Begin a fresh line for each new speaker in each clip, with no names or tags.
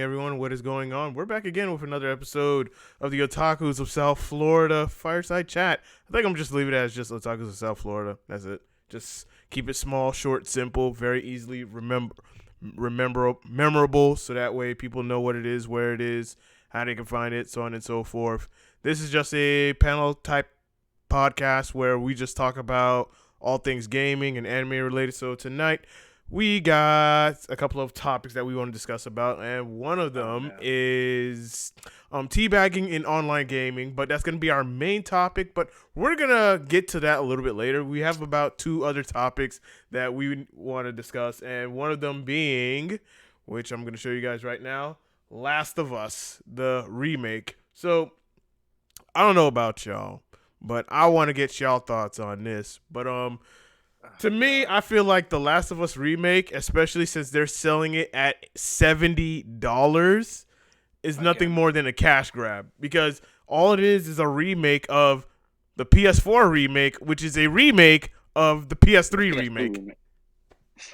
everyone. What is going on? We're back again with another episode of the Otakus of South Florida Fireside Chat. I think I'm just leave it as just Otakus of South Florida. That's it. Just keep it small, short, simple, very easily memorable, so that way people know what it is, where it is, how they can find it, so on and so forth. This is just a panel type podcast where we just talk about all things gaming and anime related. So tonight we got a couple of topics that we want to discuss about, and one of them is teabagging in online gaming, but that's going to be our main topic, but we're going to get to that a little bit later. We have about two other topics that we want to discuss, and one of them being, which I'm going to show you guys right now, Last of Us, the remake. So, I don't know about y'all, but I want to get y'all thoughts on this, but to me, I feel like the Last of Us remake, especially since they're selling it at $70, is nothing more than a cash grab. Because all it is a remake of the PS4 remake, which is a remake of the PS3 remake.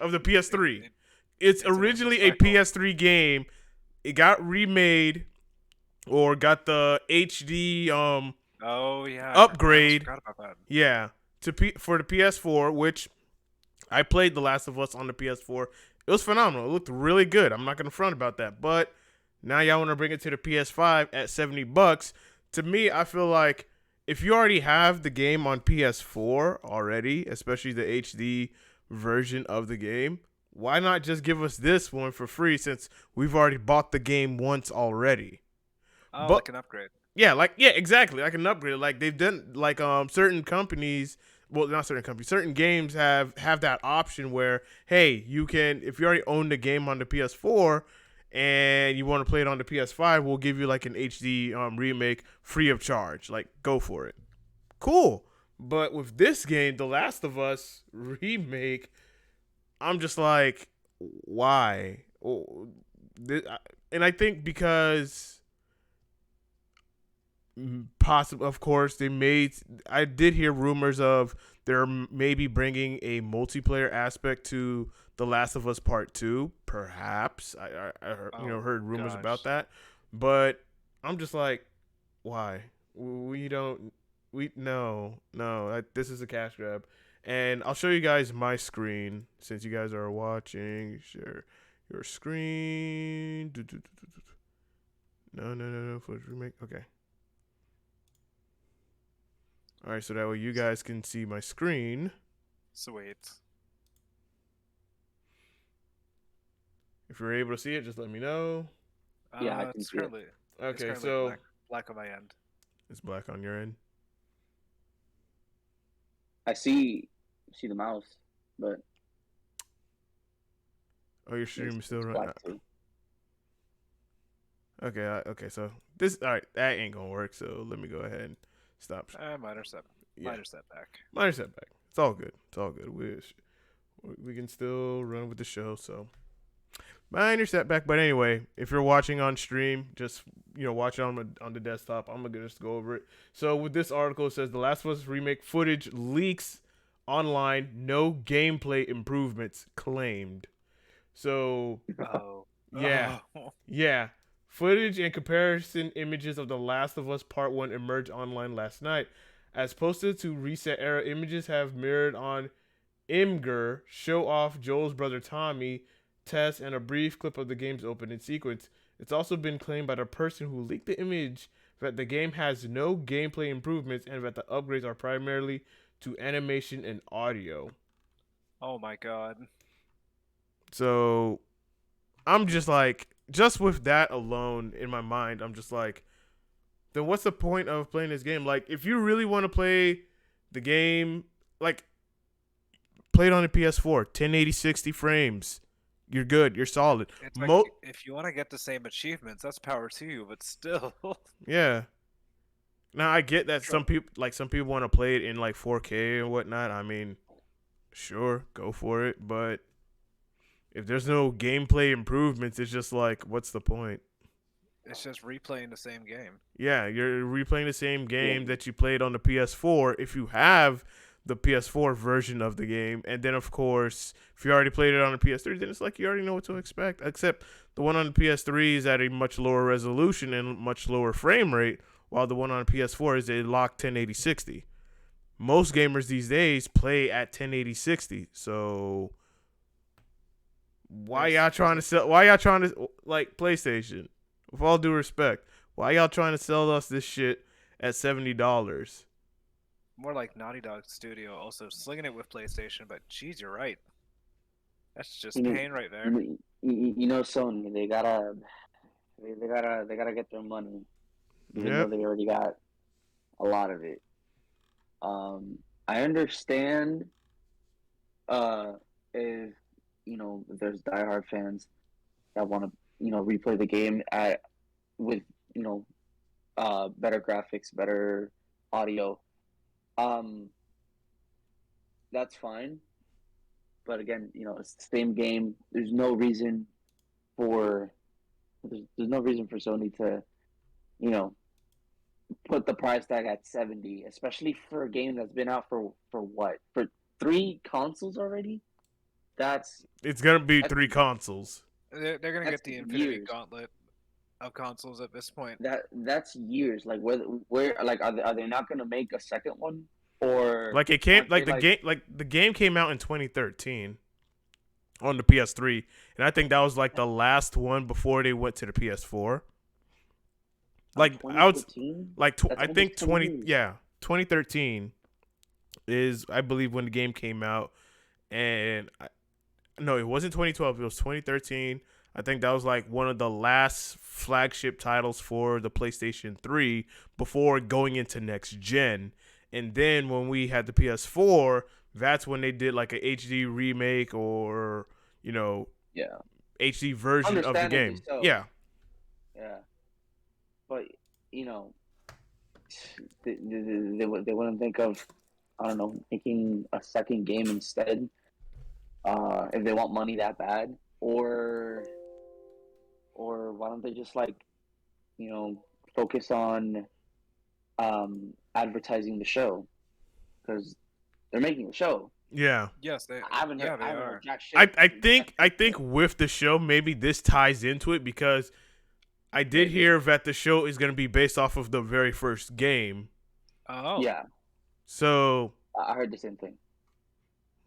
Of the PS3. It's originally a PS3 game. It got remade or got the HD upgrade.
I forgot about that.
Yeah. For the PS4, which I played The Last of Us on the PS4. It was phenomenal. It looked really good. I'm not going to front about that. But now y'all want to bring it to the PS5 at $70. To me, I feel like if you already have the game on PS4 already, especially the HD version of the game, why not just give us this one for free since we've already bought the game once already?
Oh, like an upgrade.
Yeah, exactly. Like an upgrade. Like they've done, like certain companies. Well, not certain companies. Certain games have that option where, hey, you can, if you already own the game on the PS4 and you want to play it on the PS5, we'll give you like an HD remake free of charge. Like, go for it. Cool. But with this game, The Last of Us remake, I'm just like, why? And I think because possible, of course, I did hear rumors of they're maybe bringing a multiplayer aspect to The Last of Us Part 2, perhaps. I heard rumors about that, but I'm just like, why? No, this is a cash grab. And I'll show you guys my screen since you guys are watching. Share your screen. No. Footage remake. Okay. All right, so that way you guys can see my screen.
Sweet.
If you're able to see it, just let me know.
Yeah, I can
it's
see it.
currently,
Okay,
it's
so
currently black on my end.
it's black on your end.
I see the mouse, but
Your stream is still running.
black too.
Okay. So this, all right, that ain't gonna work. So let me go ahead and stop.
Minor setback.
Minor setback. It's all good. We can still run with the show. So minor setback. But anyway, if you're watching on stream, just watch it on the desktop. I'm gonna just go over it. So with this article, it says The Last of Us remake footage leaks online. No gameplay improvements claimed. So yeah. Footage and comparison images of The Last of Us Part 1 emerged online last night. As posted to Reset Era, images have mirrored on Imgur, show off Joel's brother Tommy, Tess, and a brief clip of the game's opening sequence. It's also been claimed by the person who leaked the image that the game has no gameplay improvements and that the upgrades are primarily to animation and audio.
Oh my god.
So, I'm just like, just with that alone in my mind, I'm just like, then what's the point of playing this game? Like, if you really want to play the game, like, play it on a PS4, 1080 60 frames. You're good. You're solid.
It's like, if you want to get the same achievements, that's power to you, but still.
Yeah. Now, I get that some people want to play it in, like, 4K and whatnot. I mean, sure, go for it. But if there's no gameplay improvements, it's just like, what's the point?
It's just replaying the same game.
Yeah, you're replaying the same game that you played on the PS4. If you have the PS4 version of the game. And then, of course, if you already played it on the PS3, then it's like you already know what to expect. Except the one on the PS3 is at a much lower resolution and much lower frame rate, while the one on the PS4 is a locked 1080-60. Most gamers these days play at 1080-60. So why y'all trying to sell? Why y'all trying to, like, PlayStation? With all due respect, why y'all trying to sell us this shit at $70?
More like Naughty Dog Studio also slinging it with PlayStation, but geez, you're right. That's just pain right there.
Sony, they gotta get their money, even though they already got a lot of it. I understand, if there's diehard fans that want to replay the game with better graphics, better audio. That's fine. But again, it's the same game. There's no reason for Sony to, put the price tag at 70, especially for a game that's been out for what? For 3 consoles already?
It's gonna be 3 consoles.
They're gonna get the Infinity Gauntlet of consoles at this point.
That's years. Like where like are they not gonna make a second one? Or
like it came like the game came out in 2013 on the PS3, and I think that was like the last one before they went to the PS4. Like I was like I think 2013 is, I believe, when the game came out, and no, it wasn't 2012. It was 2013. I think that was like one of the last flagship titles for the PlayStation 3 before going into next gen. And then when we had the PS4, that's when they did like a HD remake or, HD version of the game.
So.
Yeah.
Yeah. But, they wouldn't think of, I don't know, making a second game instead, if they want money that bad. Or why don't they just, focus on advertising the show, because they're making the show.
Yeah.
Yes, they.
I haven't heard jack shit.
I think with the show, maybe this ties into it, because I did hear that the show is going to be based off of the very first game.
Oh.
Yeah.
So
I heard the same thing.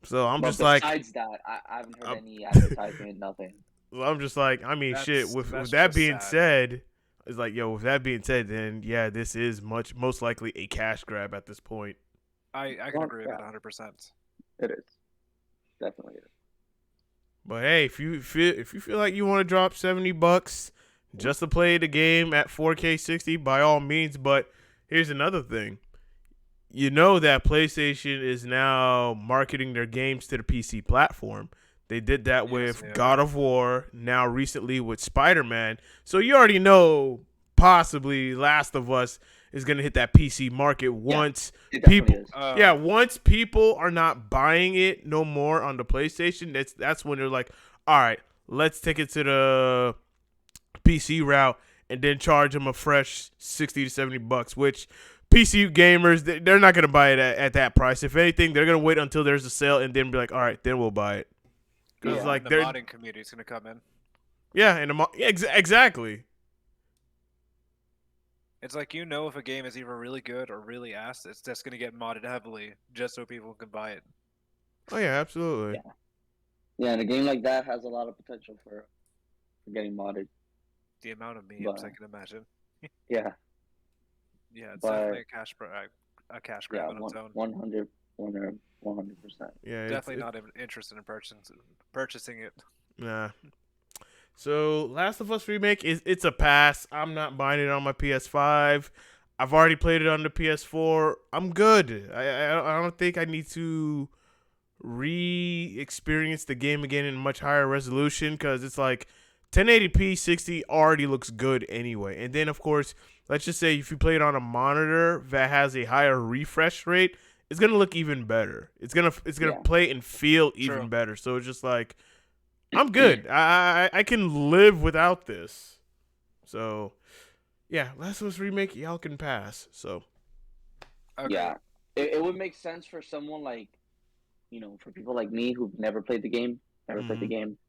So I'm just
besides that, I haven't heard any advertisement, nothing.
Well, I'm just like, I mean, shit. With that being said, it's like, yo, with that being said, then yeah, this is most likely a cash grab at this point.
I can agree with that 100%.
It is, definitely is.
But hey, if you feel like you want to drop $70 just to play the game at 4K 60, by all means. But here's another thing. You know that PlayStation is now marketing their games to the PC platform. They did that with God of War, now recently with Spider-Man. So you already know possibly Last of Us is going to hit that PC market once people once people are not buying it no more on the PlayStation. That's when they're like, all right, let's take it to the PC route and then charge them a fresh $60 to $70, which PC gamers, they're not going to buy it at that price. If anything, they're going to wait until there's a sale and then be like, all right, then we'll buy it.
Because the modding community is going to come in.
Yeah, and exactly.
It's like, if a game is either really good or really ass, it's just going to get modded heavily just so people can buy it.
Oh, yeah, absolutely.
Yeah, and a game like that has a lot of potential for getting modded.
The amount of memes, I can imagine.
Yeah.
Yeah, it's definitely a cash grab on its own.
100%.
Yeah,
definitely not interested in purchasing it.
Nah. So, Last of Us Remake, it's a pass. I'm not buying it on my PS5. I've already played it on the PS4. I'm good. I don't think I need to re-experience the game again in much higher resolution, because it's like 1080p 60 already looks good anyway. And then, of course, let's just say if you play it on a monitor that has a higher refresh rate, it's gonna look even better. It's gonna play and feel even better. So it's just like, I'm good. I can live without this. So yeah, Last of Us Remake, y'all can pass. So
okay.
it would make sense for someone like, for people like me who've never played the game,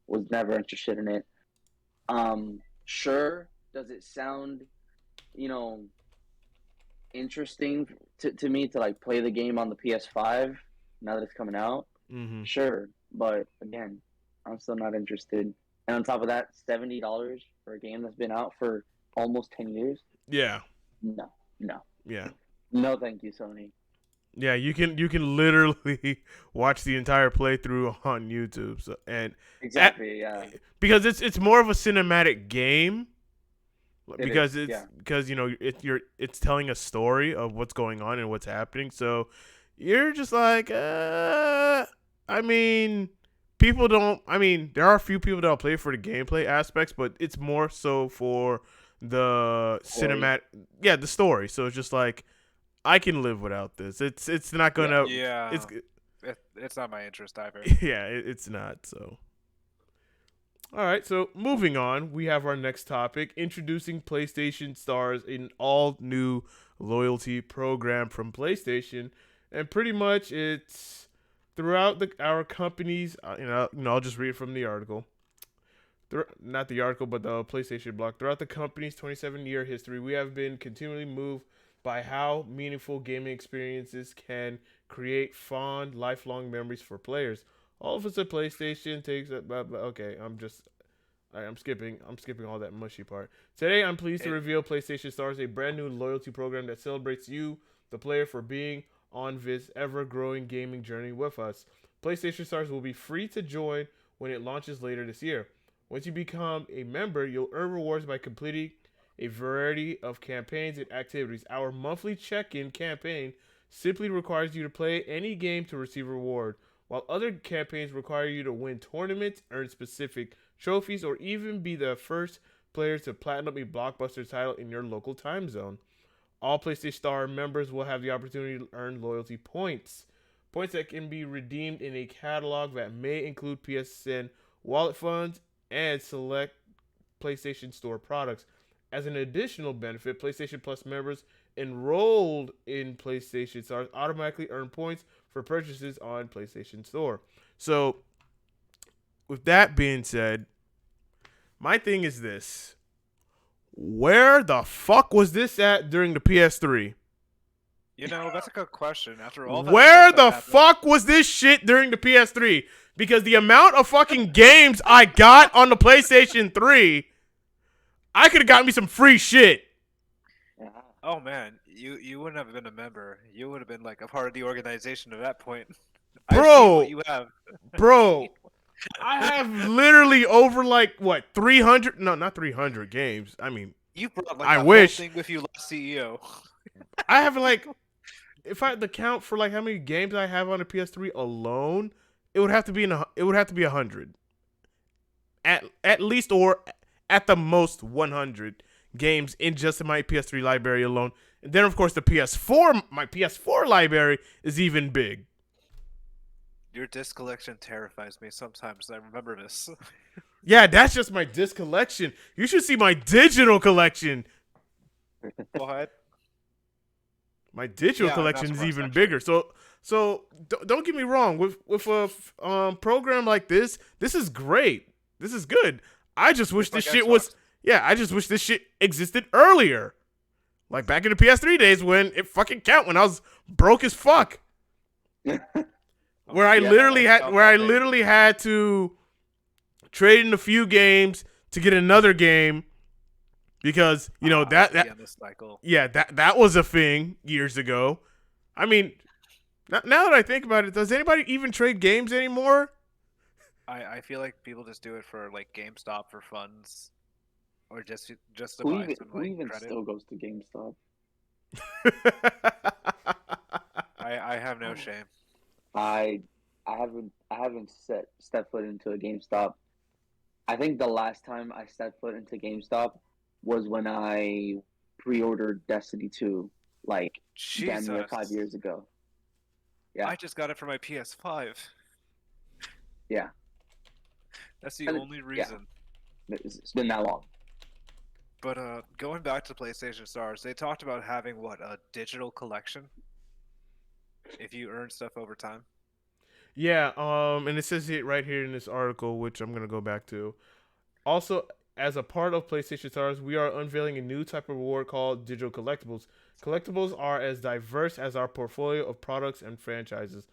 was never interested in it. Sure, does it sound, you know, interesting to me to like play the game on the PS5 now that it's coming out?
Mm-hmm.
Sure, but again, I'm still not interested. And on top of that, $70 for a game that's been out for almost 10 years?
Yeah.
No, no,
Yeah.
no, thank you, Sony.
Yeah, you can literally watch the entire playthrough on YouTube. So
Exactly, yeah.
because it's more of a cinematic game because
is, yeah.
because it's telling a story of what's going on and what's happening. So you're just like, I mean, people don't. I mean, there are a few people that'll play for the gameplay aspects, but it's more so for the cinematic. Yeah, the story. So it's just like, I can live without this. It's not gonna.
Yeah. It's not my interest either.
Yeah, it's not. So, all right. So moving on, we have our next topic: introducing PlayStation Stars, an all-new loyalty program from PlayStation, and pretty much it's throughout our companies. I'll just read it from the article. Not the article, but the PlayStation blog. Throughout the company's 27-year history, we have been continually moved by how meaningful gaming experiences can create fond, lifelong memories for players. All of us at PlayStation takes it. Okay, I'm skipping all that mushy part. Today, I'm pleased to reveal PlayStation Stars, a brand new loyalty program that celebrates you, the player, for being on this ever-growing gaming journey with us. PlayStation Stars will be free to join when it launches later this year. Once you become a member, you'll earn rewards by completing a variety of campaigns and activities. Our monthly check-in campaign simply requires you to play any game to receive a reward, while other campaigns require you to win tournaments, earn specific trophies, or even be the first player to platinum a blockbuster title in your local time zone. All PlayStation Star members will have the opportunity to earn loyalty points. Points that can be redeemed in a catalog that may include PSN wallet funds and select PlayStation Store products. As an additional benefit, PlayStation Plus members enrolled in PlayStation Stars automatically earn points for purchases on PlayStation Store. So, with that being said, my thing is this. Where the fuck was this at during the PS3?
That's a good question. After all that
Where
stuff that
the
happened-
fuck was this shit during the PS3? Because the amount of fucking games I got on the PlayStation 3, I could have got me some free shit.
Oh man, you wouldn't have been a member. You would have been like a part of the organization at that point. I've
Bro.
seen what you have.
Bro, I have literally over 300, no, not 300 games. I mean,
You brought
I
that
wish.
whole thing with you last CEO.
I have if I had to count for how many games I have on the PS3 alone, it would have to be 100. At least, or at the most 100 games in just my PS3 library alone. And then of course my PS4 library is even big.
Your disc collection terrifies me sometimes. I remember this.
Yeah, that's just my disc collection. You should see my digital collection.
Go ahead.
My digital collection is even bigger. So don't get me wrong. With a program like this is great. This is good. I just wish this shit was. Yeah, I just wish this shit existed earlier. Like back in the PS3 days when it fucking count when I was broke as fuck. Where I literally had to trade in a few games to get another game because that was a thing years ago. I mean, now that I think about it, does anybody even trade games anymore?
I feel like people just do it for GameStop for funds, or just to
who
buy
even,
some
who even
credit.
still goes to GameStop?
I have no shame.
I haven't stepped foot into a GameStop. I think the last time I stepped foot into GameStop was when I pre-ordered Destiny 2, damn near 5 years ago. Yeah.
I just got it for my PS5.
Yeah.
That's the only reason.
Yeah. It's been that long.
But going back to PlayStation Stars, they talked about having a digital collection. if you earn stuff over time.
Yeah, and it says it right here in this article, which I'm gonna go back to. Also, as a part of PlayStation Stars, we are unveiling a new type of reward called digital collectibles. Collectibles are as diverse as our portfolio of products and franchises.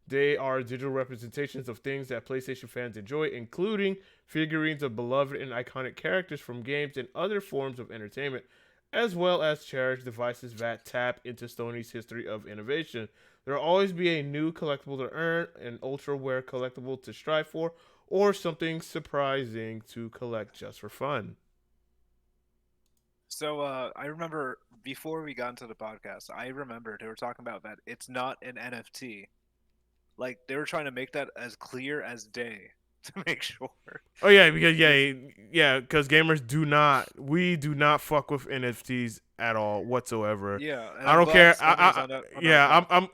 They are digital representations of things that PlayStation fans enjoy, including figurines of beloved and iconic characters from games and other forms of entertainment, as well as cherished devices that tap into Sony's history of innovation. There will always be a new collectible to earn, an ultra rare collectible to strive for, or something surprising to collect just for fun.
So I remember before we got into the podcast, I remember they were talking about that it's not an NFT. Like they were trying to make that as clear as day to make sure.
Oh yeah, because because gamers we do not fuck with NFTs at all whatsoever.
Yeah, and
I
I'm
don't
glad
care.
Sony's on that. On that
Yeah,
front.
I'm,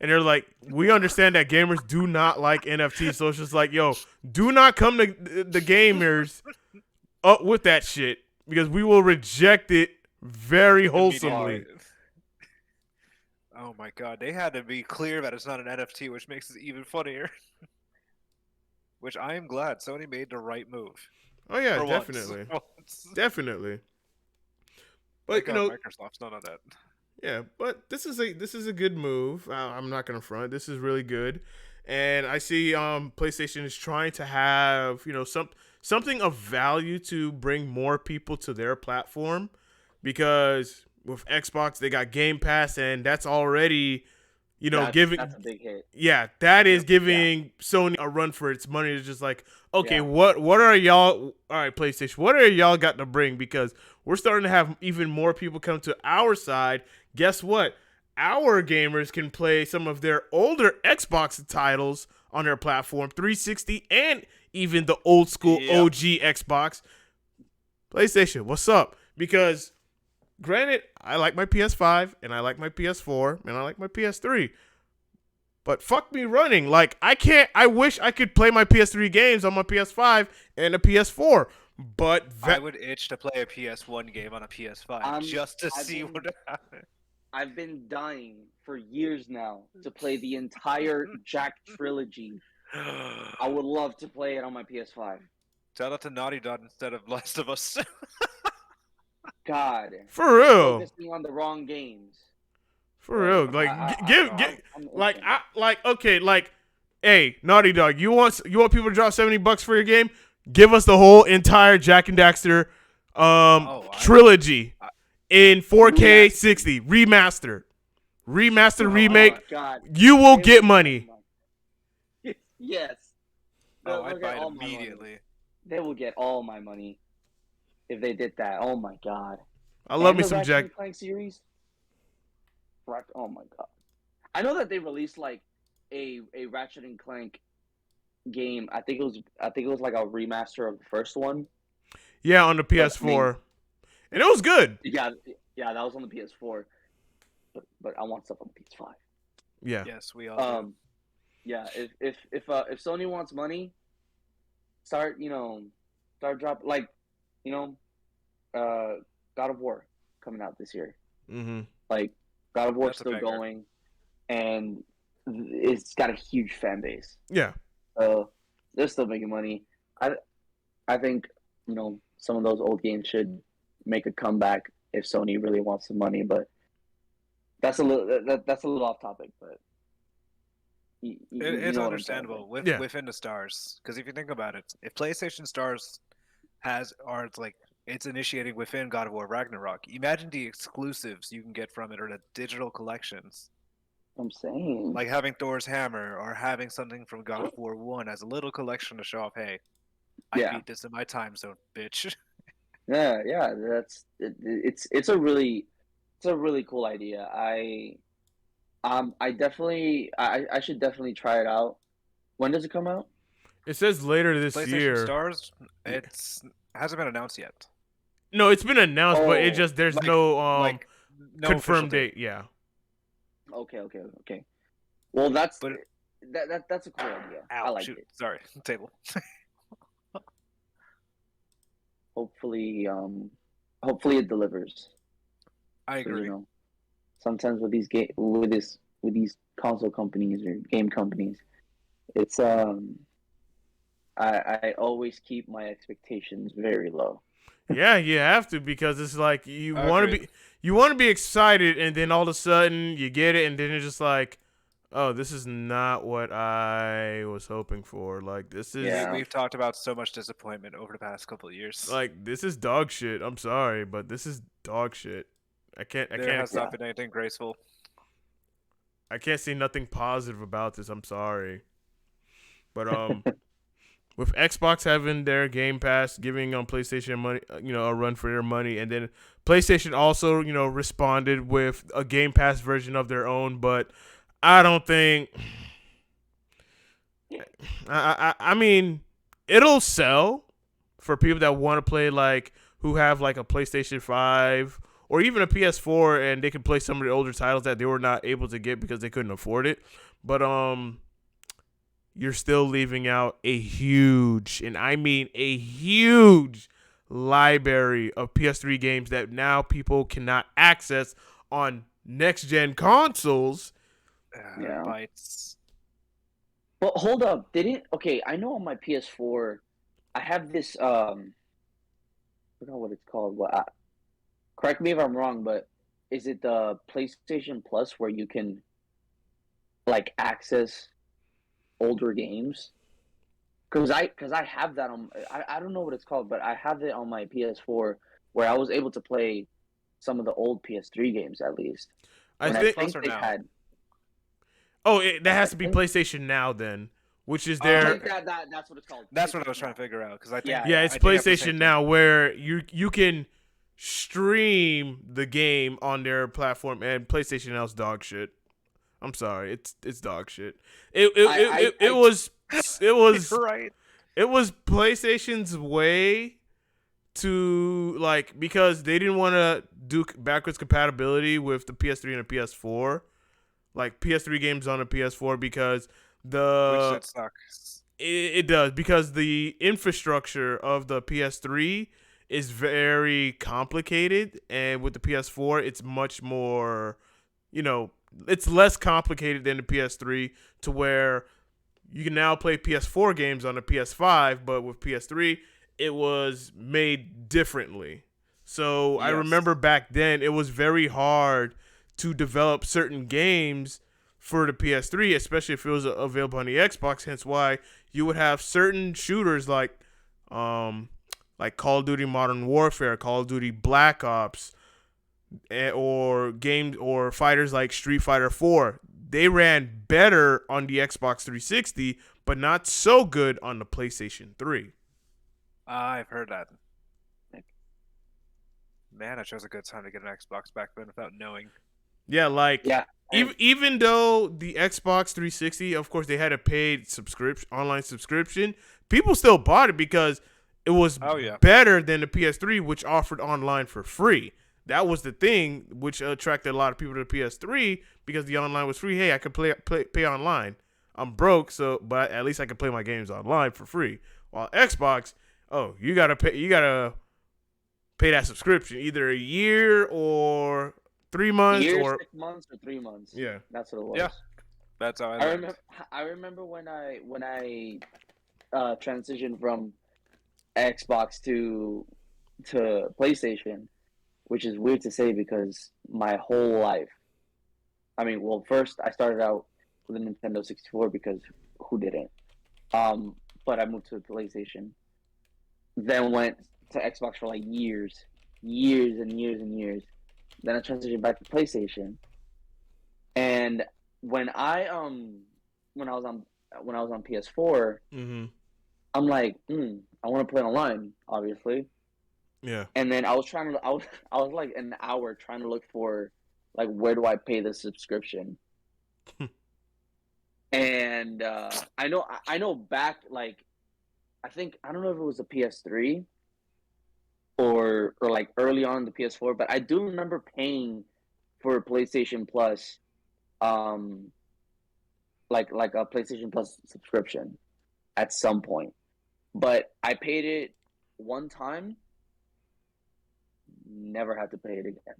and they're like, we understand that gamers do not like NFTs, so it's just like, yo, do not come to the gamers up with that shit because we will reject it very wholesomely.
Immediately. Oh my god, they had to be clear that it's not an NFT, which makes it even funnier. Which I am glad Sony made the right move.
Oh yeah,
For
definitely,
once.
definitely.
Thank
But you
God
know,
Microsoft's not on that.
yeah, but this is a good move. I'm not gonna front. This is really good, and I see PlayStation is trying to have something of value to bring more people to their platform, because with Xbox they got Game Pass, and that's already giving
that's a big hit.
that is
Yeah.
giving Sony a run for its money. It's just like, okay,
Yeah.
what are y'all? All right, PlayStation, what are y'all got to bring? Because we're starting to have even more people come to our side. Guess what? Our gamers can play some of their older Xbox titles on their platform, 360, and even the old school OG Xbox. PlayStation, what's up? Because granted, I like my PS5 and I like my PS4 and I like my PS3. But fuck me running. Like I wish I could play my PS3 games on my PS5 and a PS4. But
I would itch to play a PS1 game on a PS5 just to see what happens.
I've been dying for years now to play the entire Jack trilogy. I would love to play it on my PS5.
Shout out to Naughty Dog instead of Last of Us.
God.
For real.
Focusing on the wrong games.
For real. Like hey, Naughty Dog, you want people to drop $70 for your game? Give us the whole entire Jack and Daxter trilogy in 4K 60 remastered. Remake.
God.
You will get money.
Yes.
I'd buy it immediately.
They will get all my money if they did that. Oh my god.
I love me some Jack.
Clank series. Oh my god. I know that they released like a Ratchet and Clank game. I think it was like a remaster of the first one.
Yeah, on the PS4. And it was good.
Yeah, that was on the PS4. But I want stuff on the PS5.
Yeah.
Yes, we all do.
Yeah, if Sony wants money, start drop God of War coming out this year.
Mm-hmm.
Like God of War still going, and it's got a huge fan base.
Yeah.
So they're still making money. I think some of those old games should make a comeback if Sony really wants some money, but that's a little off topic, but
it's understandable within the stars, because if you think about it, if PlayStation Stars it's initiating within God of War Ragnarok, imagine the exclusives you can get from it, or the digital collections.
I'm saying,
like having Thor's hammer or having something from God of War 1 as a little collection to show off, hey, I beat this in my time zone, bitch.
Yeah, it's a really cool idea. I should definitely try it out. When does it come out?
It says later this year.
Stars, hasn't been announced yet.
No, it's been announced, but it just there's no confirmed date. Yeah.
Okay. Well, that's a cool idea.
Ow,
I like
it.
Sorry,
table.
Hopefully it delivers.
I agree.
Sometimes with these console companies or game companies. It's I always keep my expectations very low.
Yeah, you have to, because it's like
Agreed.
you want to be excited, and then all of a sudden you get it, and then it's just like, oh, this is not what I was hoping for. Like this is
Yeah.
We've talked about so much disappointment over the past couple of years.
this is dog shit. I'm sorry, but this is dog shit.
There has not been anything graceful.
I can't say nothing positive about this. I'm sorry. But with Xbox having their Game Pass, giving PlayStation money, a run for their money, and then PlayStation also, responded with a Game Pass version of their own. But I don't think. I mean, it'll sell for people that want to play, like who have like a PlayStation 5 or even a PS4, and they can play some of the older titles that they were not able to get because they couldn't afford it. But you're still leaving out a huge, and I mean a huge, library of PS3 games that now people cannot access on next gen consoles.
Yeah.
Bites.
Well, hold up. Okay, I know on my PS4 I have this I forgot what it's called. Correct me if I'm wrong, but is it the PlayStation Plus where you can like access older games? Because I have that on I don't know what it's called, but I have it on my PS4 where I was able to play some of the old PS3 games at least.
I
And
think.
Plus or
they
now?
had
That has
I
to be
think
PlayStation Now then, which is
I
their.
think that's what it's called.
That's what I was trying to figure out because I think
Yeah,
Yeah, it's
I think that's the same
PlayStation
thing.
Now, where you can stream the game on their platform, and PlayStation Now's dog shit. I'm sorry, it's dog shit. It was
You're right.
it was PlayStation's way to, like, because they didn't want to do backwards compatibility with the PS3 and the PS4, like PS3 games on the PS4, because
Which
the
that sucks.
it does, because the infrastructure of the PS3 is very complicated, and with the PS4 it's much more, it's less complicated than the PS3, to where you can now play PS4 games on the PS5, but with PS3 it was made differently. So I
Yes.
remember back then it was very hard to develop certain games for the PS3, especially if it was available on the Xbox. Hence why you would have certain shooters like Call of Duty Modern Warfare, Call of Duty Black Ops, or games or fighters like Street Fighter 4. They ran better on the Xbox 360, but not so good on the PlayStation 3.
I've heard that. Man, I chose a good time to get an Xbox back then without knowing.
Yeah, like
Yeah.
even though the Xbox 360, of course, they had a paid online subscription, people still bought it because it was better than the PS3, which offered online for free. That was the thing which attracted a lot of people to the PS3, because the online was free. Hey, I could pay online. I'm broke, but at least I can play my games online for free. While Xbox, you gotta pay that subscription, either a year or 3 months, or
6 months or 3 months.
Yeah,
that's what it was.
Yeah, that's how
I remember when I transitioned from Xbox to PlayStation, which is weird to say because my whole life. I mean, well, first I started out with a Nintendo 64 because who didn't? But I moved to PlayStation. Then went to Xbox for like years and years and years. Then I transitioned back to PlayStation. And when I was on PS4, I'm like, I want to play online, obviously.
Yeah.
And then I was like an hour trying to look for, like, where do I pay the subscription? And I know back, like, I don't know if it was the PS3 or like early on the PS4, but I do remember paying for PlayStation Plus, like a PlayStation Plus subscription at some point. But I paid it one time, never had to pay it again.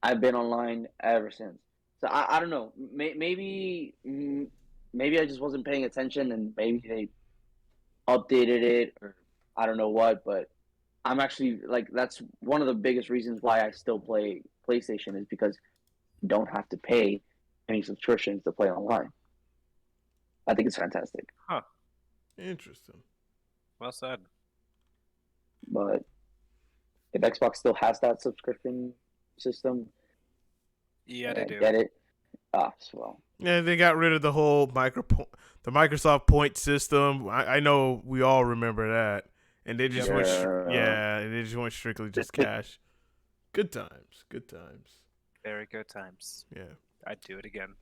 I've been online ever since. So I don't know. Maybe I just wasn't paying attention, and maybe they updated it, or I don't know what. But I'm actually like that's one of the biggest reasons why I still play PlayStation is because you don't have to pay any subscriptions to play online. I think it's fantastic.
Huh.
Interesting.
Well said.
But if Xbox still has that subscription system,
Yeah, they do.
get it. Well.
Yeah, they got rid of the whole the Microsoft point system. I know we all remember that, and they just went they just went strictly just cash. Good times, good times.
Very good times.
Yeah,
I'd do it again.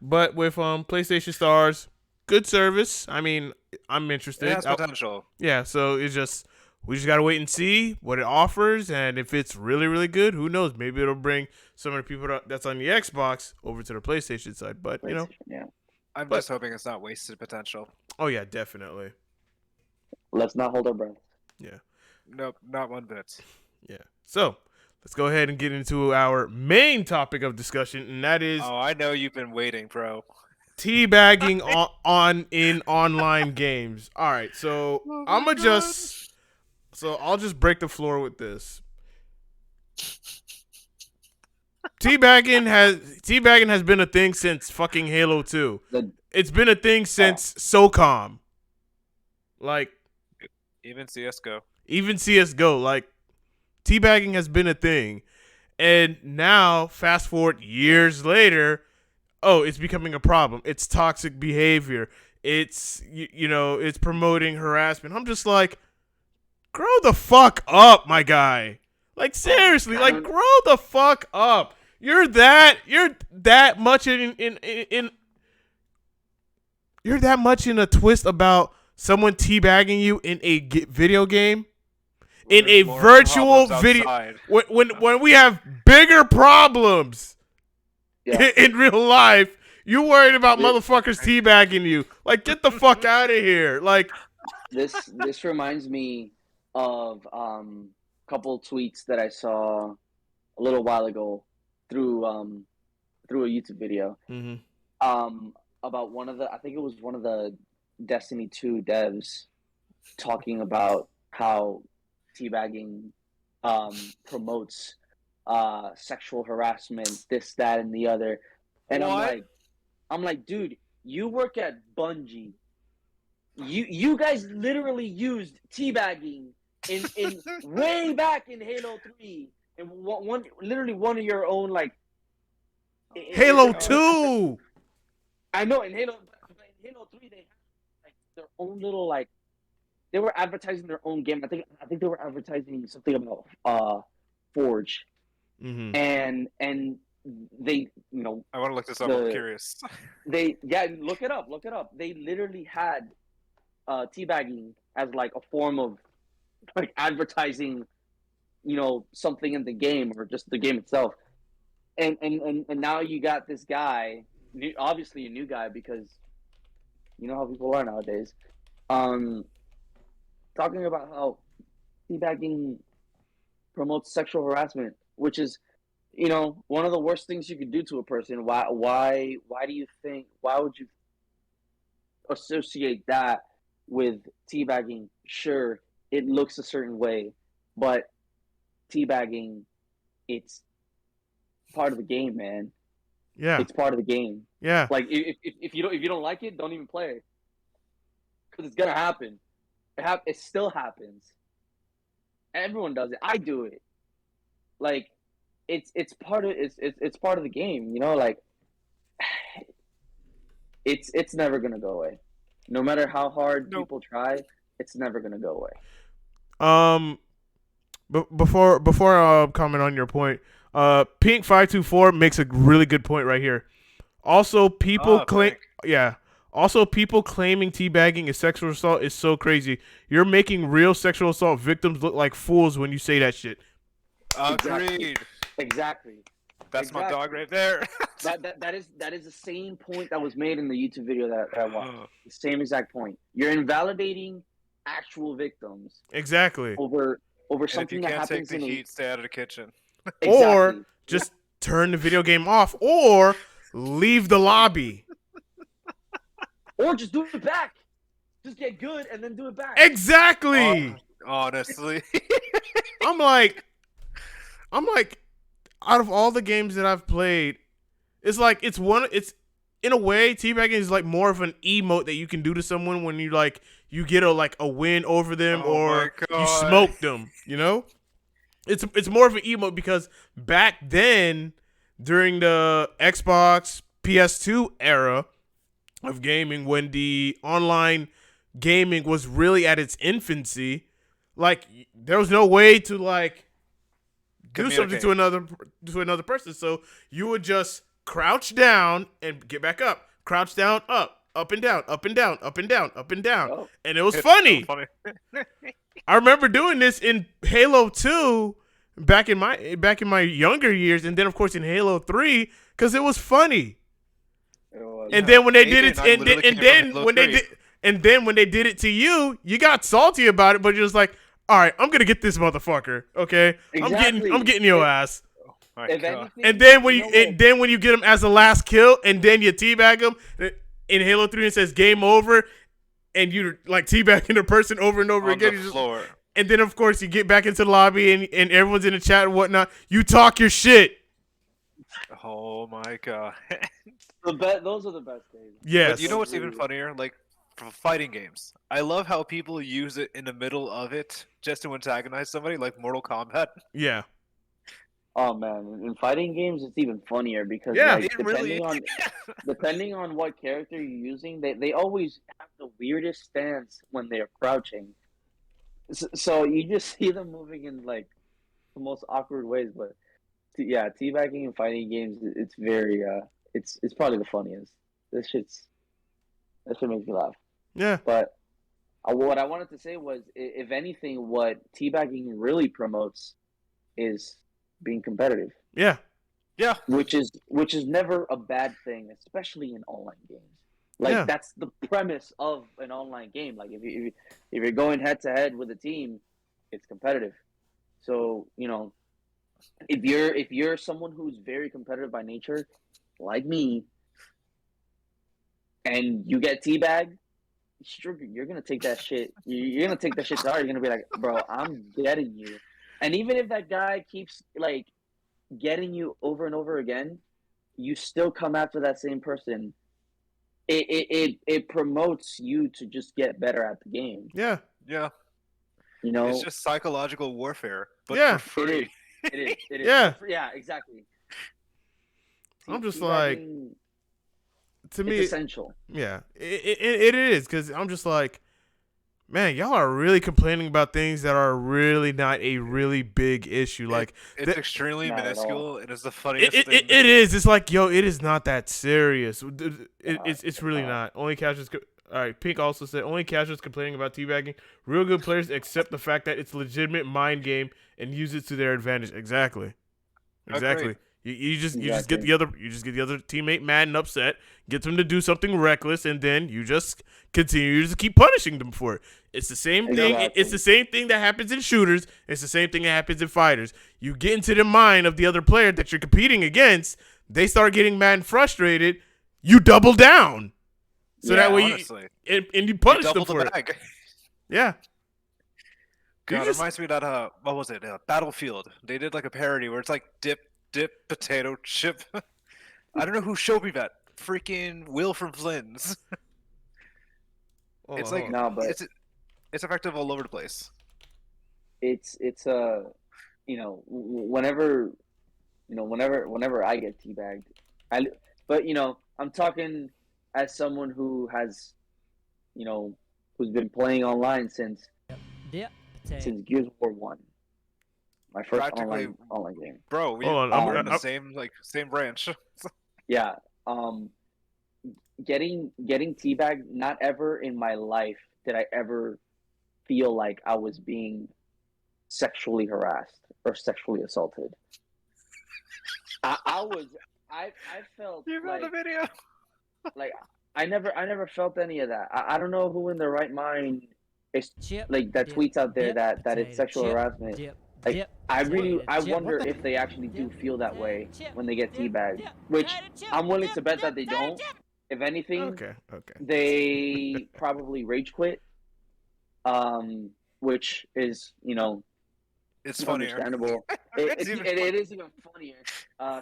But with PlayStation Stars, good service. I mean, I'm interested.
It has potential.
Yeah, so we just gotta wait and see what it offers, and if it's really, really good, who knows? Maybe it'll bring some of the people that's on the Xbox over to the PlayStation side. But
I'm just hoping it's not wasted potential.
Oh yeah, definitely.
Let's not hold our breath.
Yeah.
Nope, not one bit.
Yeah. So let's go ahead and get into our main topic of discussion, and that is.
Oh, I know you've been waiting, bro.
Teabagging in online games. All right, so I'll just break the floor with this. Teabagging has been a thing since fucking Halo 2. It's been a thing since SOCOM. Like
even CS:GO.
Like teabagging has been a thing. And now fast forward years later, it's becoming a problem. It's toxic behavior. It's it's promoting harassment. I'm just like, grow the fuck up, my guy. Like seriously, like grow the fuck up. You're that much you're that much in a twist about someone teabagging you in a video game, in a virtual video when we have bigger problems in real life. You worried about motherfuckers teabagging you? Like, get the fuck out of here! Like,
this reminds me of couple tweets that I saw a little while ago through a YouTube video. About I think it was one of the Destiny 2 devs talking about how teabagging promotes sexual harassment, this, that, and the other. And I'm like, dude, you work at Bungie. You guys literally used teabagging in way back in Halo 3, and one of your own like
Halo 2.
I know in Halo 3 they had like their own little like they were advertising their own game. I think they were advertising something about Forge, and they
I want to look this up. I'm curious.
Look it up. They literally had teabagging as like a form of like advertising, something in the game or just the game itself. And now you got this guy, obviously a new guy because you know how people are nowadays, talking about how teabagging promotes sexual harassment, which is, one of the worst things you could do to a person. Why would you associate that with teabagging? Sure, it looks a certain way, but teabagging, it's part of the game, man.
Yeah,
it's part of the game.
Yeah,
like if you don't like it, don't even play it, because it's gonna happen. It still happens. Everyone does it. I do it. Like it's part of the game. Like it's never gonna go away. No matter how hard people try, it's never gonna go away.
Before I comment on your point, Pink524 makes a really good point right here. Also, people claiming teabagging is sexual assault is so crazy. You're making real sexual assault victims look like fools when you say that shit.
Agreed.
Exactly.
That's my dog right there.
that is the same point that was made in the YouTube video that I watched. The same exact point. You're invalidating actual victims.
Exactly.
Over something that happens
in the heat, stay out of the kitchen.
Exactly. Or turn the video game off or leave the lobby.
Or just do it back. Just get good and then do it back.
Exactly.
Honestly.
I'm like, out of all the games that I've played, it's in a way, teabagging is like more of an emote that you can do to someone when you get a win over them or you smoke them, you know? It's more of an emote because back then, during the Xbox PS2 era of gaming, when the online gaming was really at its infancy, like there was no way to like do something to another person. So you would just crouch down and get back up. Crouch down, up and down, up and down, up and down, up and down.
Oh.
And it was funny.
So funny.
I remember doing this in Halo 2 back in my younger years, and then of course in Halo 3 because it was funny. And then when they did it, and then when they did it to you, you got salty about it, but you're just like, all right, I'm gonna get this motherfucker. Okay,
Exactly.
I'm getting your ass.
My
If
God.
anything,
And then when you
know
when you get him as the last kill, and then you teabag him in Halo 3, it says game over, and you're like teabagging the person over and over
On
again.
the floor.
And then of course you get back into the lobby and everyone's in the chat and whatnot. You talk your shit.
Oh my God.
those are the best days.
Yes.
But you know what's even funnier? Like, for fighting games. I love how people use it in the middle of it just to antagonize somebody, like Mortal Kombat.
Yeah.
Oh man, in fighting games it's even funnier because
Yeah,
like,
it really
depending on what character you're using, they always have the weirdest stance when they're crouching. So you just see them moving in like the most awkward ways. But teabagging in fighting games, it's very it's probably the funniest. That shit makes me laugh.
Yeah.
But what I wanted to say was, if anything, what teabagging really promotes is being competitive.
Yeah.
Yeah.
Which is never a bad thing, especially in online games. Like
Yeah.
that's the premise of an online game. Like if you're going head to head with a team, it's competitive. So if you're someone who's very competitive by nature, like me, and you get teabagged, you're gonna take that shit. You're gonna take that shit to heart. You're gonna be like, bro, I'm getting you. And even if that guy keeps like getting you over and over again, you still come after that same person. It promotes you to just get better at the game.
Yeah.
Yeah.
It's
just psychological warfare, but
Yeah.
for free.
It is.
Yeah.
Yeah, exactly.
I'm just like, to me,
it's essential.
Yeah, it is, because I'm just like, man, y'all are really complaining about things that are really not a really big issue. Like
it's extremely
Not at
minuscule. It is the funniest thing.
it is. It's like, yo, it is not that serious. It's really not. Only casuals. All right, Pink also said only casuals complaining about teabagging. Real good players accept the fact that it's a legitimate mind game and use it to their advantage. Exactly.
Agreed.
You just get the other teammate mad and upset, get them to do something reckless, and then you just continue to keep punishing them for it. It's the same thing.
Exactly.
It's the same thing that happens in shooters. It's the same thing that happens in fighters. You get into the mind of the other player that you're competing against. They start getting mad and frustrated. You double down, so that way
honestly.
you punish them
double
for
the bag.
it. Yeah.
God, it reminds me of that what was it? Battlefield. They did like a parody where it's like dip potato chip. I don't know who showed me that. Freaking Will from Flynn's. It's like
No, but
it's effective all over the place.
it's whenever I get teabagged, I'm talking as someone who has who's been playing online since Gears of War 1. My first online game.
Bro, we're in the same branch.
Yeah. Getting teabagged, not ever in my life did I ever feel like I was being sexually harassed or sexually assaulted. I felt
You got
like,
the video.
like I never felt any of that. I don't know who in their right mind is like that tweets out there that it's sexual harassment. Like I wonder if they actually do feel that way when they get teabagged, which I'm willing to bet that they don't. If anything,
Okay.
they probably rage quit, which is,
It's funnier.
understandable.
It's even
It is even funnier.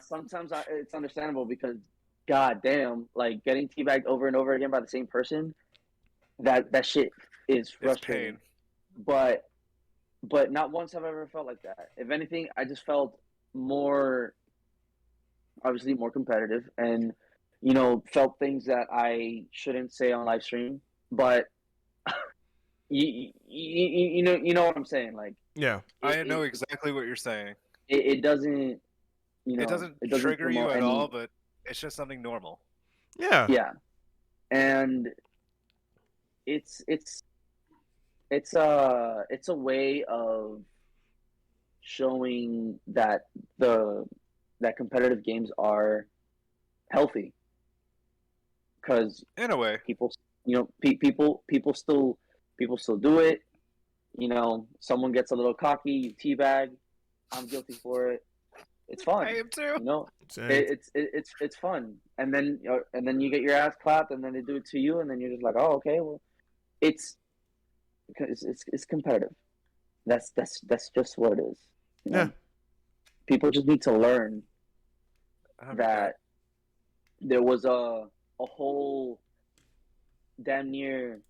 Sometimes it's understandable because, god damn, like getting teabagged over and over again by the same person, that shit is frustrating.
pain.
But not once have I ever felt like that. If anything, I just felt more, obviously more competitive, and felt things that I shouldn't say on live stream. But you know what I'm saying. Like,
Yeah.
I know exactly what you're saying.
it doesn't,
It doesn't
it doesn't
trigger you
promote
at
any.
all, but it's just something normal.
Yeah.
Yeah, and it's a way of showing that competitive games are healthy, because
In a way.
people, people still do it. Someone gets a little cocky, you teabag. I'm guilty for it. It's fun.
I am too.
Same.
It's fun, and then you get your ass clapped, and then they do it to you, and then you're just like, oh, okay, well, it's competitive. That's just what it is.
Yeah.
People just need to learn that there was a whole damn near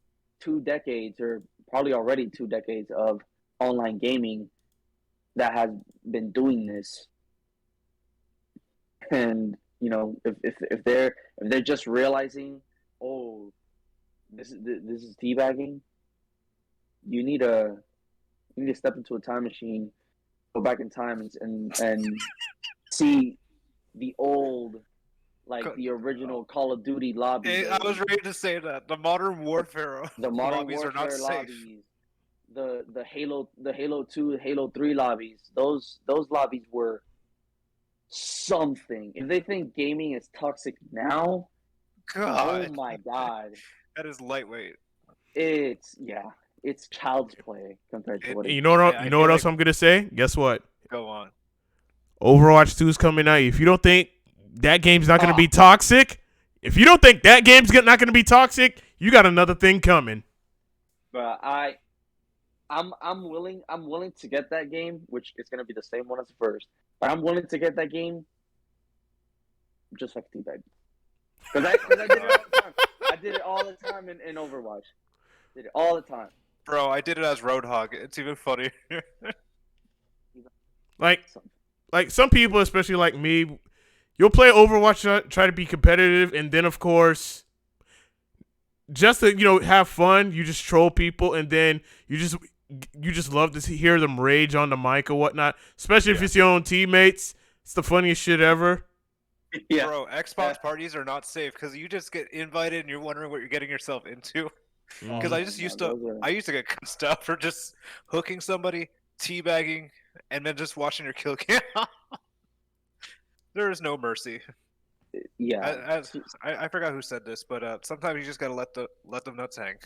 2 decades, or probably already 2 decades, of online gaming that has been doing this. And if they're just realizing, oh, this is teabagging, you need to step into a time machine, go back in time, and see the old, like the original Call of Duty lobby.
Hey, I was ready to say that the Modern Warfare
the Modern
lobbies
Warfare
are not
lobbies,
safe.
the Halo 2, Halo 3 lobbies. Those lobbies were something. If they think gaming is toxic now,
God,
oh my god,
that is lightweight.
it's child's play compared to what it
You
is.
know what?
Yeah,
You know what else I'm gonna say? Guess what?
Go on.
Overwatch 2 is coming out. If you don't think that game's not gonna be toxic, if you don't think that game's not gonna be toxic, you got another thing coming.
But I'm willing to get that game, which is gonna be the same one as the first. But I'm willing to get that game just like Teabag. Because I did it all the time. I did it all the time in Overwatch. Did it all the time.
Bro, I did it as Roadhog. It's even funnier.
Like some people, especially like me, you'll play Overwatch, try to be competitive, and then of course, just to have fun, you just troll people, and then you just love to hear them rage on the mic or whatnot. Especially if it's your own teammates, it's the funniest shit ever.
Yeah.
Bro, Xbox parties are not safe because you just get invited and you're wondering what you're getting yourself into. Because I used to get cussed out for just hooking somebody, teabagging, and then just watching your kill cam. There is no mercy.
Yeah.
I forgot who said this, but sometimes you just gotta let them nuts hang.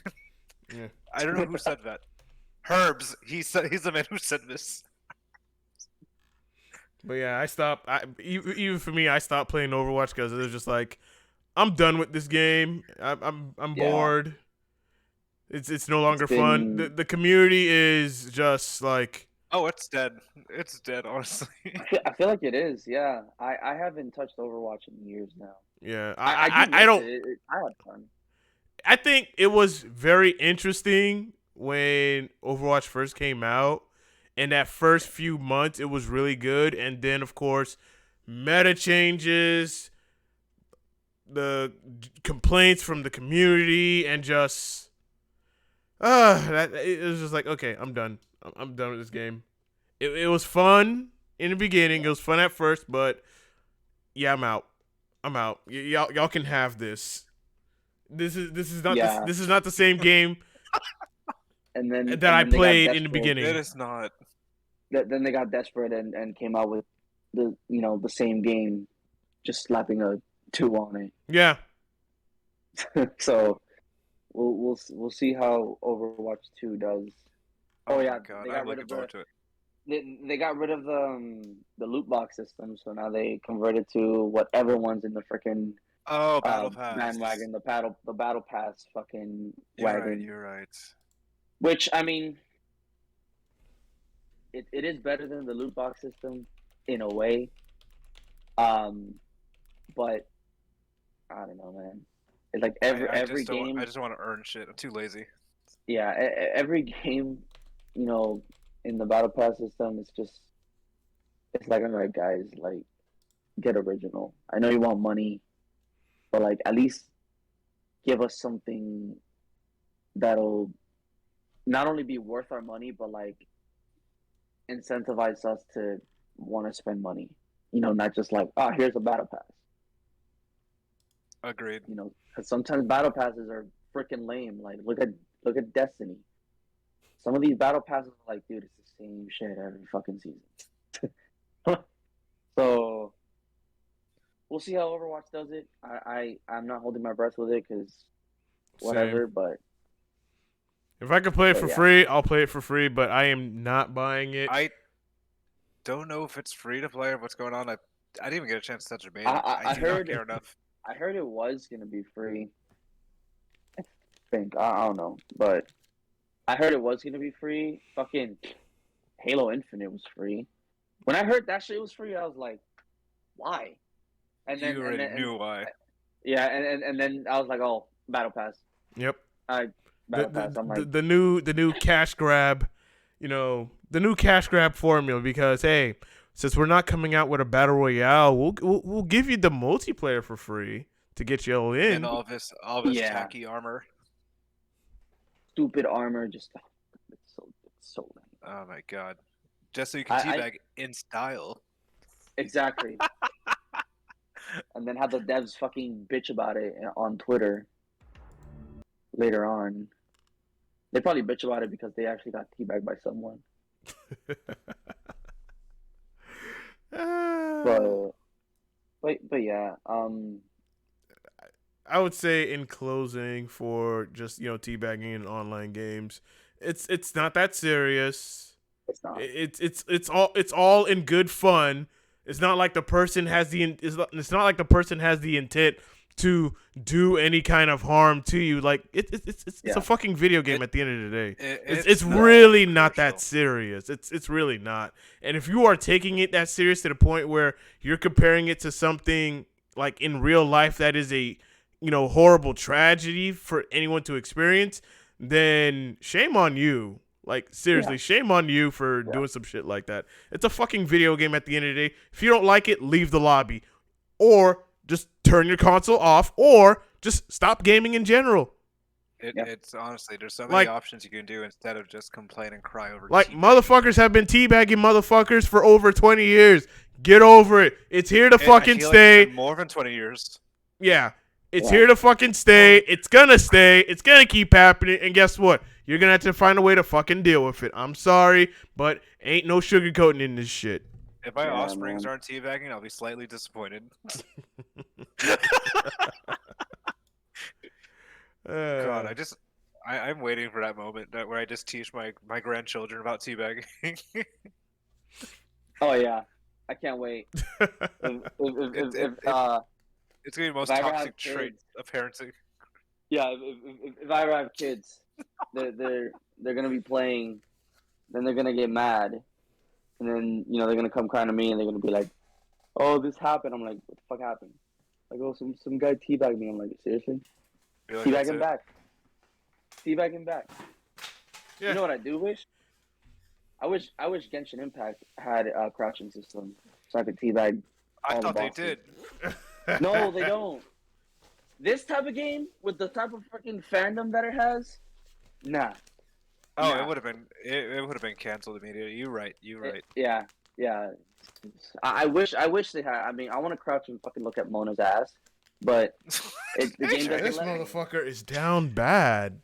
Yeah.
I don't know who said that. Herbs. He's the man who said this.
But yeah, I stopped. Even for me, I stopped playing Overwatch because it was just like, I'm done with this game. I'm bored. It's no longer fun. The community is just like,
oh, it's dead. It's dead, honestly.
I feel like it is. Yeah, I haven't touched Overwatch in years now.
Yeah,
I don't. I had fun.
I think it was very interesting when Overwatch first came out. In that first few months, it was really good, and then of course, meta changes, the complaints from the community, and just it was just like, okay, I'm done. I'm done with this game. It was fun in the beginning. It was fun at first, but yeah, I'm out. Y'all can have this. This is not this is not the same game.
And then
I played in the beginning.
It is not.
Then they got desperate and came out with the same game, just slapping a 2 on it.
Yeah.
So we'll see how Overwatch 2 does.
Oh yeah, God, I'm looking forward to it.
they got rid of the loot box system, so now they converted to what everyone's in the freaking
Oh, Battle Pass.
bandwagon, the battle pass fucking
You're
wagon.
right. You're right.
Which I mean, it is better than the loot box system in a way. But I don't know, man. It's like every game.
I just want to earn shit. I'm too lazy.
Yeah, every game, you know, in the battle pass system, it's like, all right, guys, like, get original. I know you want money, but like, at least give us something that'll not only be worth our money, but like incentivize us to want to spend money. You know, not just like, oh, here's a battle pass.
Agreed.
You know, because sometimes battle passes are freaking lame. Like, look at Destiny. Some of these battle passes are like, dude, it's the same shit every fucking season. So we'll see how Overwatch does it. I'm not holding my breath with it because whatever.
Same.
But
If I could play it for
yeah.
free, I'll play it for free. But I am not buying it.
I don't know if it's free to play or what's going on. I didn't even get a chance to touch a beta. I do not care enough.
I heard it was gonna be free. I think I don't know, but I heard it was gonna be free. Fucking Halo Infinite was free. When I heard that shit was free, I was like, why? And then
You already knew why.
Yeah, and then I was like, oh, Battle Pass.
Yep.
Battle Pass. I'm like,
the new cash grab, you know, the new cash grab formula. Because hey, since we're not coming out with a battle royale, we'll give you the multiplayer for free to get you all in.
And all this tacky armor.
Stupid armor, just it's so lame.
Oh my god! Just so you can teabag in style.
Exactly. And then have the devs fucking bitch about it on Twitter later on. They probably bitch about it because they actually got teabagged by someone. But yeah.
I would say in closing for just, you know, teabagging in online games, it's not that serious.
It's not.
It's all in good fun. It's not like the person has it's not like the person has the intent to do any kind of harm to you. Like it's a fucking video game at the end of the day. It's really not that serious. It's really not. And if you are taking it that serious to the point where you're comparing it to something like in real life that is a, you know, horrible tragedy for anyone to experience, then shame on you. Like, seriously, shame on you for doing some shit like that. It's a fucking video game at the end of the day. If you don't like it, leave the lobby. Or just turn your console off. Or just stop gaming in general.
It's honestly, there's so many options you can do instead of just complain and cry over
like, motherfuckers have been teabagging motherfuckers for over 20 years. Get over it. It's here to fucking stay.
Like it's been more than 20 years.
Yeah. It's here to fucking stay. It's gonna stay. It's gonna keep happening. And guess what? You're gonna have to find a way to fucking deal with it. I'm sorry, but ain't no sugarcoating in this shit.
If my offsprings aren't teabagging, I'll be slightly disappointed. God, I'm waiting for that moment where I just teach my grandchildren about teabagging.
Oh yeah, I can't wait.
It's gonna be the most toxic trait of parenting.
Yeah, if I ever have kids, they're gonna be playing, then they're gonna get mad, and then, you know, they're gonna come crying to me and they're gonna be like, "Oh, this happened." I'm like, "What the fuck happened?" Like, "Oh, some guy teabagged me." I'm like, "Seriously?"
Like,
teabag him back. Teabag him back.
Yeah.
You know what I do wish? I wish Genshin Impact had a crouching system so I could teabag.
I thought they did.
No, they don't. This type of game with the type of freaking fandom that it has, nah.
Oh, nah. It would have been canceled immediately. You're right.
Yeah. I wish they had. I mean, I want to crouch and fucking look at Mona's ass, but the game doesn't.
This motherfucker is down bad.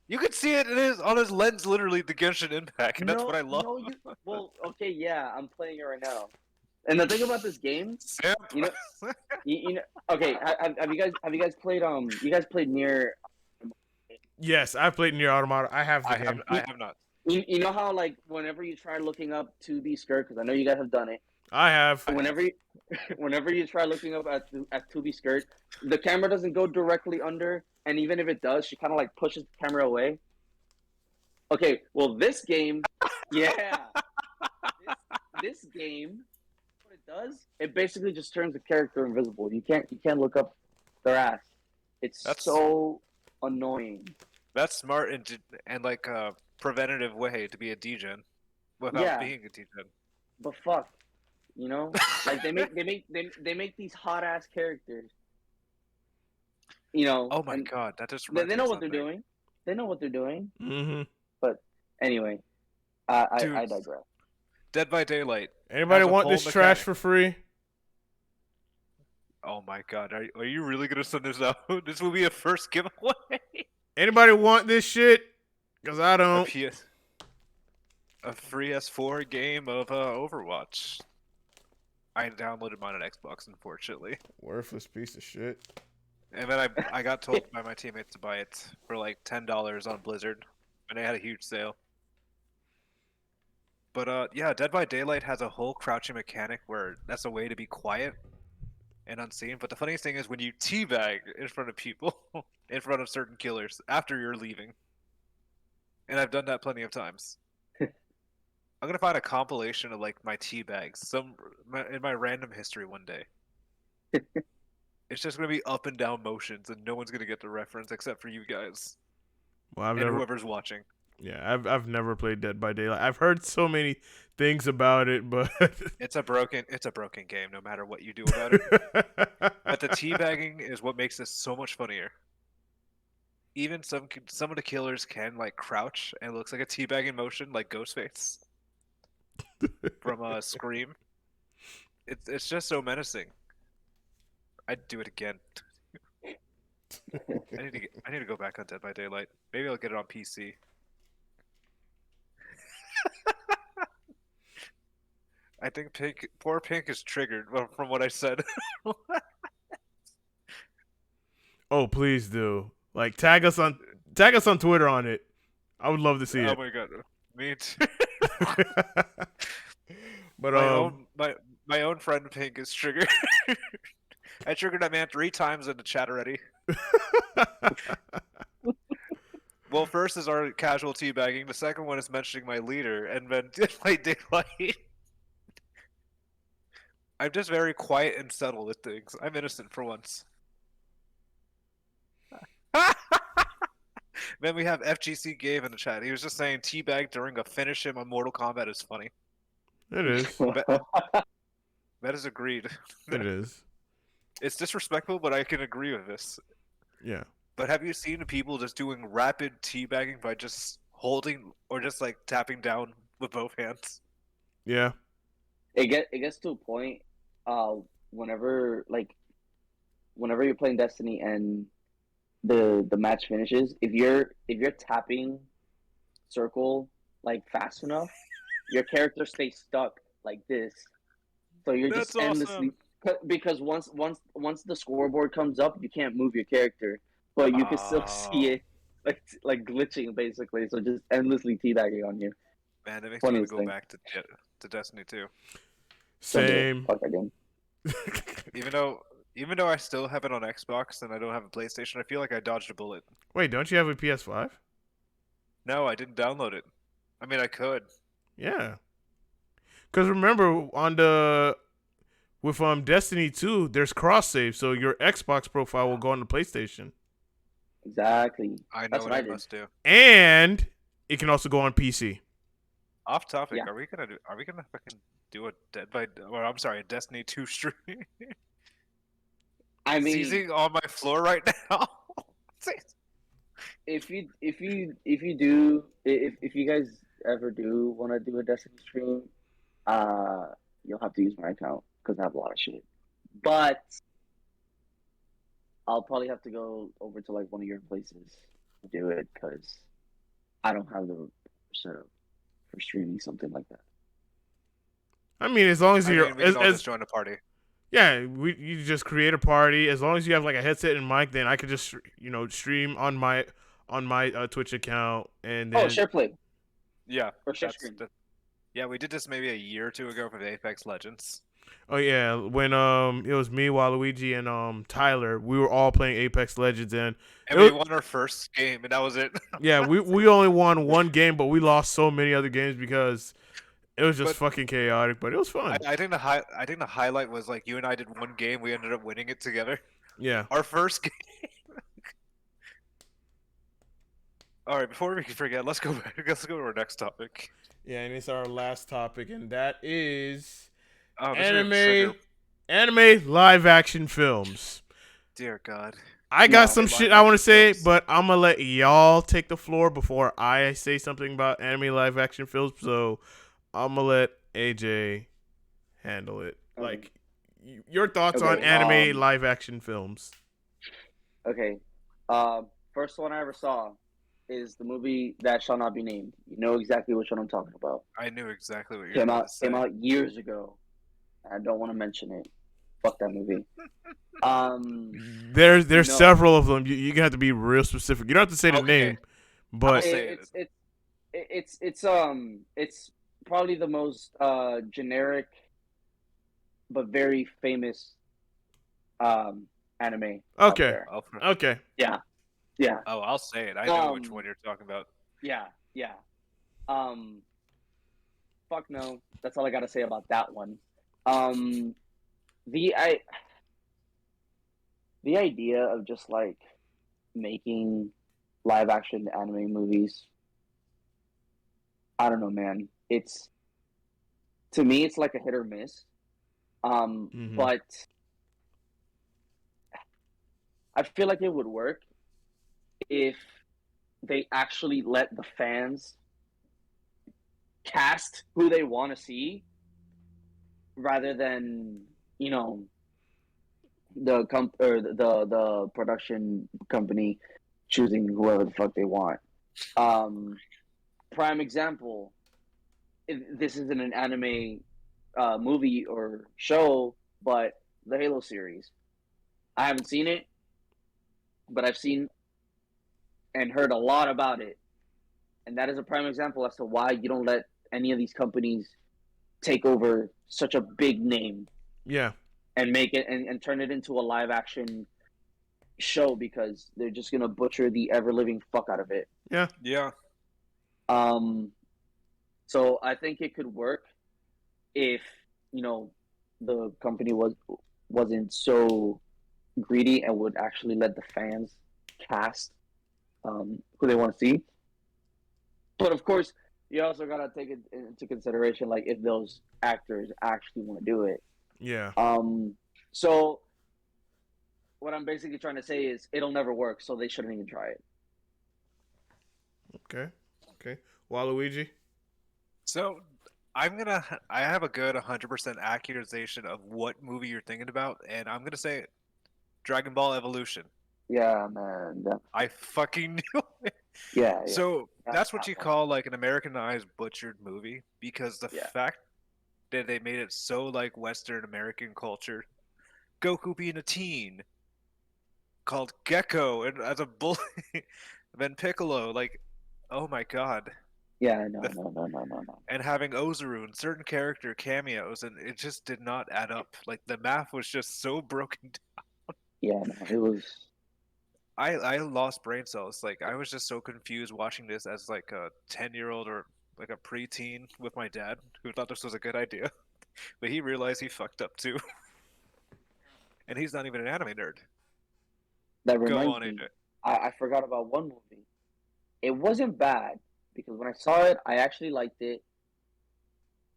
You could see it on his lens, literally, the Genshin Impact, and that's what I love.
Well, okay, yeah, I'm playing it right now. And the thing about this game, you know, okay, have you guys played you guys played Nier?
Yes, I've played Nier Automata. I have the game.
I have not.
You know how like whenever you try looking up 2B skirt, because I know you guys have done it.
I have.
Whenever you try looking up at 2B skirt, the camera doesn't go directly under, and even if it does, she kind of like pushes the camera away. Okay, well this game, yeah, this game, what it does, it basically just turns the character invisible. You can't look up their ass. That's so annoying.
That's smart and like a preventative way to be a degen without being a degen.
But fuck, you know, like they make these hot ass characters. You know.
Oh my god, that just
they know what they're doing. They know what they're doing.
Mm-hmm.
But anyway, I digress.
Dead by Daylight.
Anybody want this trash for free?
Oh my god, are you really gonna send this out? This will be a first giveaway.
Anybody want this shit? Because I don't.
A free S4 game of Overwatch. I downloaded mine on Xbox, unfortunately.
Worthless piece of shit.
And then I got told by my teammates to buy it for like $10 on Blizzard, and they had a huge sale. But yeah, Dead by Daylight has a whole crouching mechanic where that's a way to be quiet and unseen. But the funniest thing is when you teabag in front of people, in front of certain killers, after you're leaving. And I've done that plenty of times. I'm gonna find a compilation of like my teabags in my random history one day. It's just gonna be up and down motions, and no one's gonna get the reference except for you guys.
Well,
whoever's watching.
Yeah, I've never played Dead by Daylight. I've heard so many things about it, but
it's a broken game no matter what you do about it. But the teabagging is what makes this so much funnier. Even some of the killers can like crouch and it looks like a teabagging motion, like Ghostface from Scream. It's just so menacing. I'd do it again. I need to go back on Dead by Daylight. Maybe I'll get it on PC. I think poor Pink is triggered from what I said.
Oh, please do. Like tag us on Twitter on it. I would love to see it.
Oh my god, me too.
But
my own friend Pink is triggered. I triggered that man 3 times in the chat already. Well, first is our casual teabagging. The second one is mentioning my leader, and then my Daylight. I'm just very quiet and subtle with things. I'm innocent for once. Then we have FGC Gabe in the chat. He was just saying teabag during a finish him on Mortal Kombat is funny.
It is.
That is agreed.
It is.
It's disrespectful, but I can agree with this.
Yeah.
But have you seen people just doing rapid teabagging by just holding or just like tapping down with both hands?
Yeah.
It gets to a point whenever you're playing Destiny and the match finishes, if you're tapping circle like fast enough, your character stays stuck like this. So you're just endlessly because once the scoreboard comes up, you can't move your character, but you can still see it like glitching basically. So just endlessly teabagging on you.
Man, that makes me want to go back to Destiny 2.
Same.
Fuck that game.
Even though I still have it on Xbox and I don't have a PlayStation, I feel like I dodged a bullet.
Wait, don't you have a PS5?
No, I didn't download it. I mean, I could.
Yeah. Because remember, with Destiny 2, there's cross save, so your Xbox profile will go on the PlayStation.
Exactly.
I know what I must do.
And it can also go on PC.
Off topic, yeah. Are we gonna fucking do a Destiny 2 stream?
I mean,
seizing on my floor right now.
if you guys ever do want to do a Destiny stream, you'll have to use my account because I have a lot of shit. But I'll probably have to go over to like one of your places to do it because I don't have the setup for streaming something like that.
I mean, as long as
we can all just join a party.
Yeah, you just create a party. As long as you have like a headset and mic, then I could just stream on my Twitch account and then.
Oh, SharePlay.
Yeah,
or shift screen.
yeah, we did this maybe a year or two ago for the Apex Legends.
Oh yeah, when it was me, Waluigi, and Tyler, we were all playing Apex Legends, and
And we won our first game, and that was it.
yeah, we only won one game, but we lost so many other games because it was just
But
fucking chaotic. But it was fun.
I think the highlight was like you and I did one game, we ended up winning it together.
Yeah.
Our first game. All right, before we forget, let's go back. Let's go to our next topic.
Yeah, and it's our last topic, and that is
Oh, this is gonna trigger.
anime live action films.
Dear God.
I got
No.
some
Live
shit I want to
action
say,
films.
but I'm gonna let y'all take the floor before I say something about anime live action films. So I'm gonna let AJ handle it.
Okay.
Like your thoughts
Okay,
on anime live action films.
Okay. First one I ever saw is the movie That Shall Not Be Named. You know exactly which one I'm talking about.
I knew exactly what you were
Came
going
out
to say.
came out years ago. I don't want to mention it. Fuck that movie.
There's
No.
several of them. You have to be real specific. You don't have to say the
Okay.
name, but
say
it's probably the most generic but very famous anime out
okay,
there.
okay.
Yeah.
Oh, I'll say it. I know which one you're talking about.
Yeah. Fuck no. That's all I gotta say about that one. The idea of just like making live action anime movies, I don't know, man. It's, to me, it's like a hit or miss. But I feel like it would work if they actually let the fans cast who they want to see, rather than, you know, the production company choosing whoever the fuck they want. Prime example: this isn't an anime movie or show, but the Halo series. I haven't seen it, but I've seen and heard a lot about it, and that is a prime example as to why you don't let any of these companies take over such a big name.
Yeah.
And make it and turn it into a live action show, because they're just gonna butcher the ever living fuck out of it.
Yeah.
So I think it could work if, you know, the company wasn't so greedy and would actually let the fans cast who they want to see. But of course, you also gotta take it into consideration, like, if those actors actually want to do it.
Yeah.
So what I'm basically trying to say is it'll never work, so they shouldn't even try it.
Okay. Waluigi?
So I have a good 100% accusation of what movie you're thinking about, and I'm gonna say Dragon Ball Evolution.
Yeah, man.
I fucking knew it.
Yeah.
So that's what you call like an Americanized butchered movie, because the fact that they made it so like Western American culture. Goku being a teen, called Gecko, and as a bully, then Piccolo, like, oh my god.
Yeah, no.
And having Ozaru and certain character cameos, and it just did not add up. Like the math was just so broken down.
Yeah, no, it was.
I lost brain cells. Like I was just so confused watching this as like a 10-year-old or like a preteen with my dad, who thought this was a good idea, but he realized he fucked up too. And he's not even an anime nerd.
That
Go
reminds
on,
me.
AJ.
I forgot about one movie. It wasn't bad, because when I saw it, I actually liked it.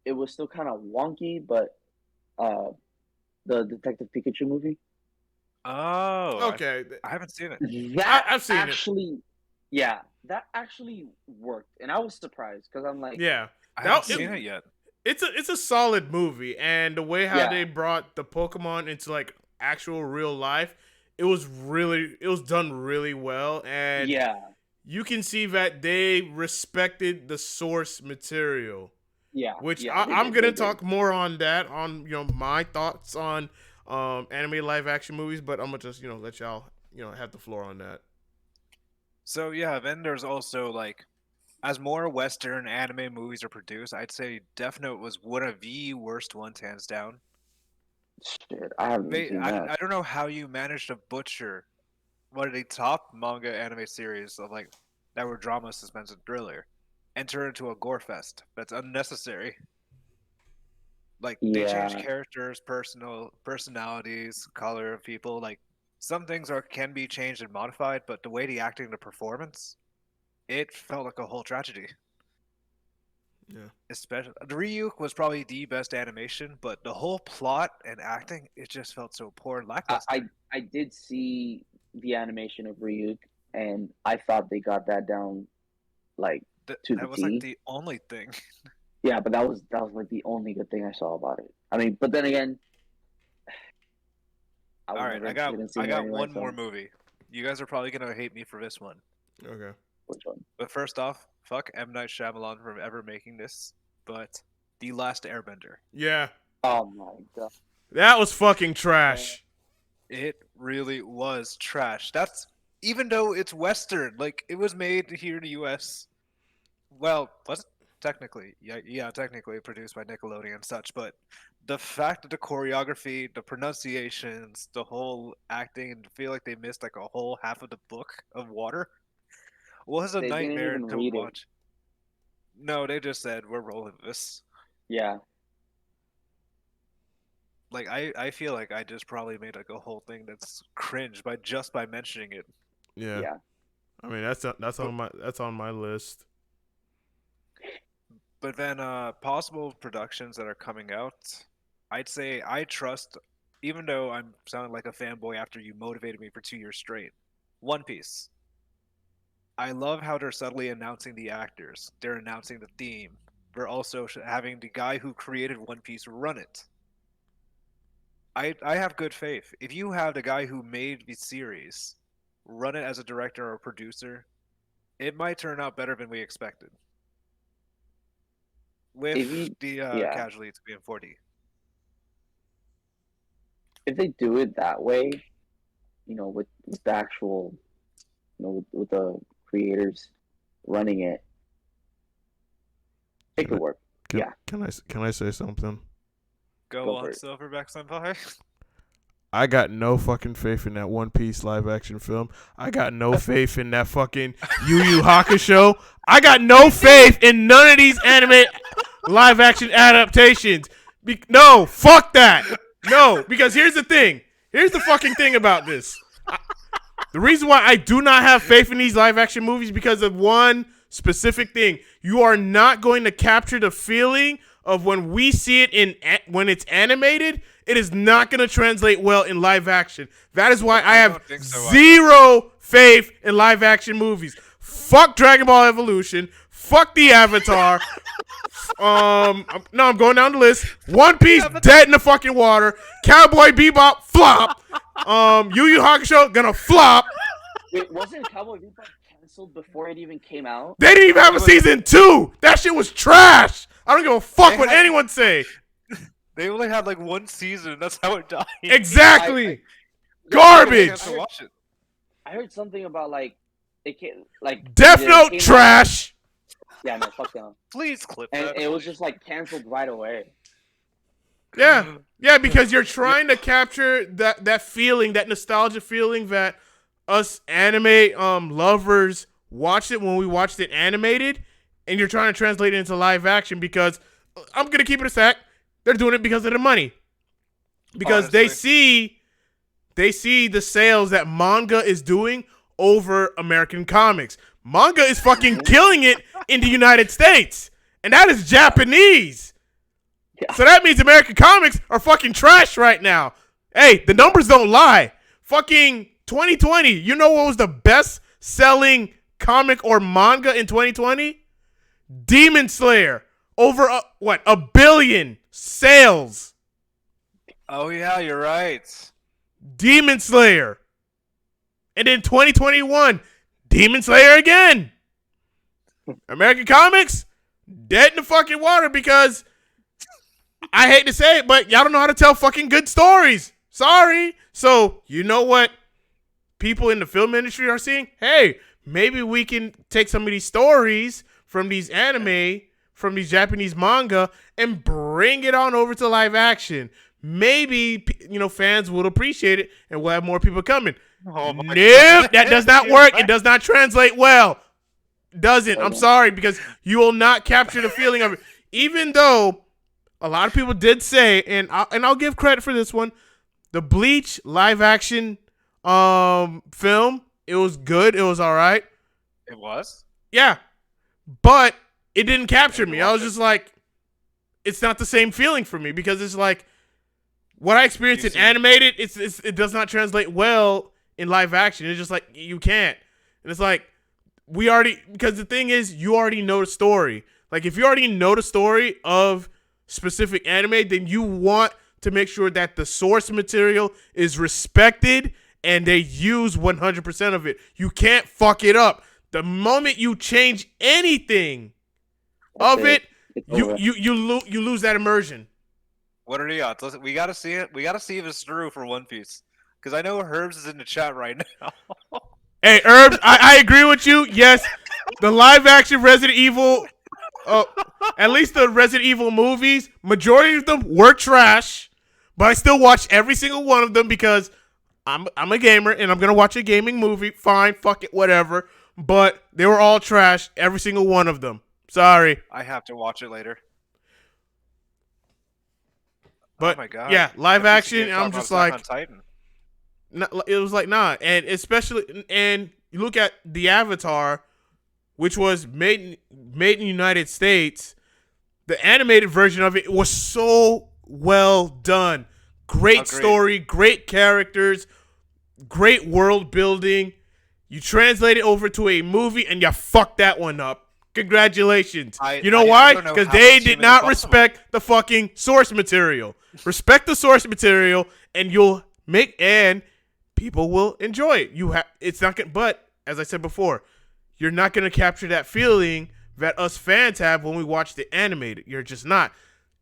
It was still kind of wonky, but the Detective Pikachu movie.
Oh,
Okay.
I haven't seen it.
I've seen
actually, yeah, that actually worked, and I was surprised, because I'm like,
Yeah.
I haven't seen it yet.
It's a solid movie, and the way how
Yeah.
they brought the Pokemon into like actual real life, it was done really well, and
yeah,
you can see that they respected the source material.
yeah,
Which
yeah,
I'm gonna talk more on that, on my thoughts on anime live action movies, but I'm gonna just let y'all have the floor on that.
So yeah, then there's also like as more Western anime movies are produced, I'd say Death Note was one of the worst ones, hands down.
Shit, I haven't even seen that.
I don't know how you managed to butcher one of the top manga anime series of like that were drama, suspense, and thriller, and turn it into a gore fest. That's unnecessary. Like they change
Yeah,
characters, personalities, color of people. Like some things can be changed and modified, but the way the acting, the performance, it felt like a whole tragedy.
Yeah.
Especially the Ryuk was probably the best animation, but the whole plot and acting, it just felt so poor and lackluster.
I did see the animation of Ryuk, and I thought they got that down like to the
That was like
T.
the only thing.
Yeah, but that was like the only good thing I saw about it. I mean, but then again, I was
All right,
never interested in seeing
I
it
got
anyway.
one
So
more movie. You guys are probably gonna hate me for this one,
Okay.
which one?
but first off, fuck M Night Shyamalan for ever making this. But The Last Airbender,
Yeah.
Oh my god!
That was fucking trash.
it really was trash. That's even though it's Western, like it was made here in the U.S. Well, was it? Technically, yeah, technically produced by Nickelodeon and such, but the fact that the choreography, the pronunciations, the whole acting, and feel like they missed like a whole half of the book of water was a
They didn't
nightmare
even
to
read it.
watch. No, they just said we're rolling this.
Yeah,
Like I feel like I just probably made like a whole thing that's cringe by just by mentioning it.
Yeah.
yeah.
I mean, that's on my list.
But then possible productions that are coming out, I'd say I trust, even though I'm sounding like a fanboy after you motivated me for 2 years straight. One Piece. I love how they're subtly announcing the actors. They're announcing the theme. They're also having the guy who created One Piece run it. I have good faith. If you have the guy who made the series run it as a director or producer, it might turn out better than we expected. With
If you,
the
yeah,
casualties being 40.
if they do it that way, with the actual, with the creators running it, it
Can
could
I,
work.
can,
Yeah,
can I say something?
Go
Go
on,
for it.
Silverback Senpai.
I got no fucking faith in that One Piece live action film. I got no faith in that fucking Yu Yu Hakusho. I got no faith in none of these anime live action adaptations. No, fuck that. No, because here's the thing. Here's the fucking thing about this. The reason why I do not have faith in these live action movies because of one specific thing. You are not going to capture the feeling of when we see it when it's animated. It is not going to translate well in live action. That is why I have zero faith in live action movies. Fuck Dragon Ball Evolution. Fuck the Avatar. No, I'm going down the list. One Piece dead in the fucking water. Cowboy Bebop flop. Yu Yu Hakusho gonna flop.
Wait, wasn't Cowboy Bebop canceled before it even came out?
They didn't even have a season 2. That shit was trash. I don't give a fuck what anyone say.
They only had like one season. That's how it died.
Exactly. Garbage.
I heard something about like it came like
Death Note trash.
Yeah, no, fuck them.
Please clip
And
that.
it was just like canceled right away.
Yeah, because you're trying to capture that feeling, that nostalgia feeling that us anime lovers watched it when we watched it animated, and you're trying to translate it into live action because I'm gonna keep it a sec. They're doing it because of the money. Because honestly, they see the sales that manga is doing over American comics. Manga is fucking killing it in the United States. And that is Japanese. Yeah. So that means American comics are fucking trash right now. Hey, the numbers don't lie. Fucking 2020. You know what was the best selling comic or manga in 2020? Demon Slayer. Over a billion sales.
Oh yeah, you're right.
Demon Slayer. And in 2021, Demon Slayer again. American comics dead in the fucking water because I hate to say it, but y'all don't know how to tell fucking good stories. Sorry. So, you know what people in the film industry are seeing? Hey, maybe we can take some of these stories from these anime, from these Japanese manga, and bring it on over to live action. Maybe, fans will appreciate it and we'll have more people coming.
Oh my
Nope,
God.
that does not work. It does not translate well. Doesn't. I'm sorry, because you will not capture the feeling of it. Even though a lot of people did say, and I'll give credit for this one, the Bleach live action film, it was good. It was all right.
It was?
Yeah, but it didn't capture me. I was just like, it's not the same feeling for me, because it's like what I experienced in animated. It does not translate well in live action. It's just like you can't, and it's like because the thing is, you already know the story. Like, if you already know the story of specific anime, then you want to make sure that the source material is respected and they use 100% of it. You can't fuck it up. The moment you change anything of it, you lose that immersion.
What are the odds? Listen, we gotta see it. We gotta see if it's true for One Piece, because I know Herbs is in the chat right now.
Hey, Herbs, I agree with you. Yes, the live action Resident Evil, at least the Resident Evil movies, majority of them were trash, but I still watch every single one of them because I'm a gamer and I'm gonna watch a gaming movie. Fine, fuck it, whatever. But they were all trash, every single one of them. Sorry.
I have to watch it later.
But
oh my God.
Yeah, live action. I'm just like,
Titan.
it was like, nah. And especially, and you look at the Avatar, which was made in the United States. The animated version of it was so well done. Great story, great characters, great world building. You translate it over to a movie and you fucked that one up. Congratulations. You know why? Because they did not respect the fucking source material. Respect the source material, and people will enjoy it. It's not gonna, but as I said before, you're not gonna capture that feeling that us fans have when we watch the animated. You're just not.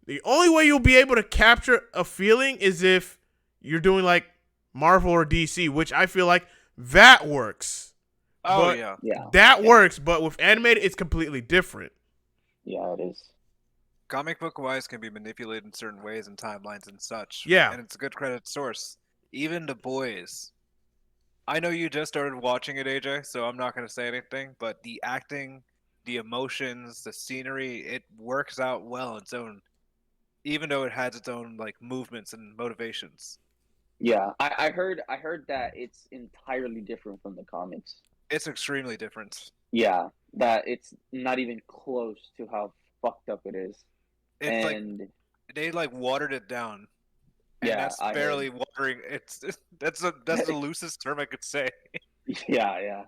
The only way you'll be able to capture a feeling is if you're doing like Marvel or DC, which I feel like that works.
Oh,
yeah.
That works, but with animated, it's completely different.
Yeah, it is.
Comic book wise can be manipulated in certain ways and timelines and such.
Yeah.
And it's a good credit source. Even The Boys. I know you just started watching it, AJ, so I'm not going to say anything, but the acting, the emotions, the scenery, it works out well on its own, even though it has its own like movements and motivations.
Yeah, I heard that it's entirely different from the comics.
It's extremely different.
Yeah, that it's not even close to how fucked up it is.
It's like they like watered it down. And
Yeah,
that's barely watering. That's the loosest term I could say.
Yeah.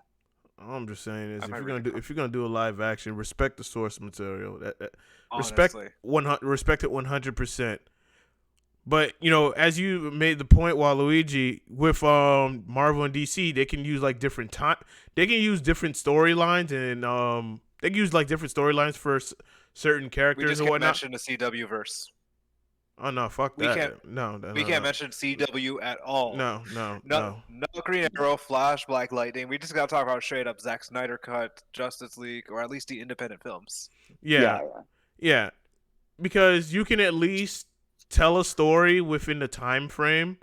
All I'm just saying is, if you're gonna do a live action, respect the source material. Respect
Honestly.
respect it 100%. But as you made the point, Waluigi, with Marvel and DC, they can use like different they can use different storylines, and they can use like different storylines for certain characters.
We just
and
can't
whatnot.
mention the CW verse.
Oh no, fuck that. We
can't mention CW at all.
No.
Green Arrow, Flash, Black Lightning. We just gotta talk about straight up Zack Snyder cut, Justice League, or at least the independent films.
Yeah. Because you can at least tell a story within the time frame,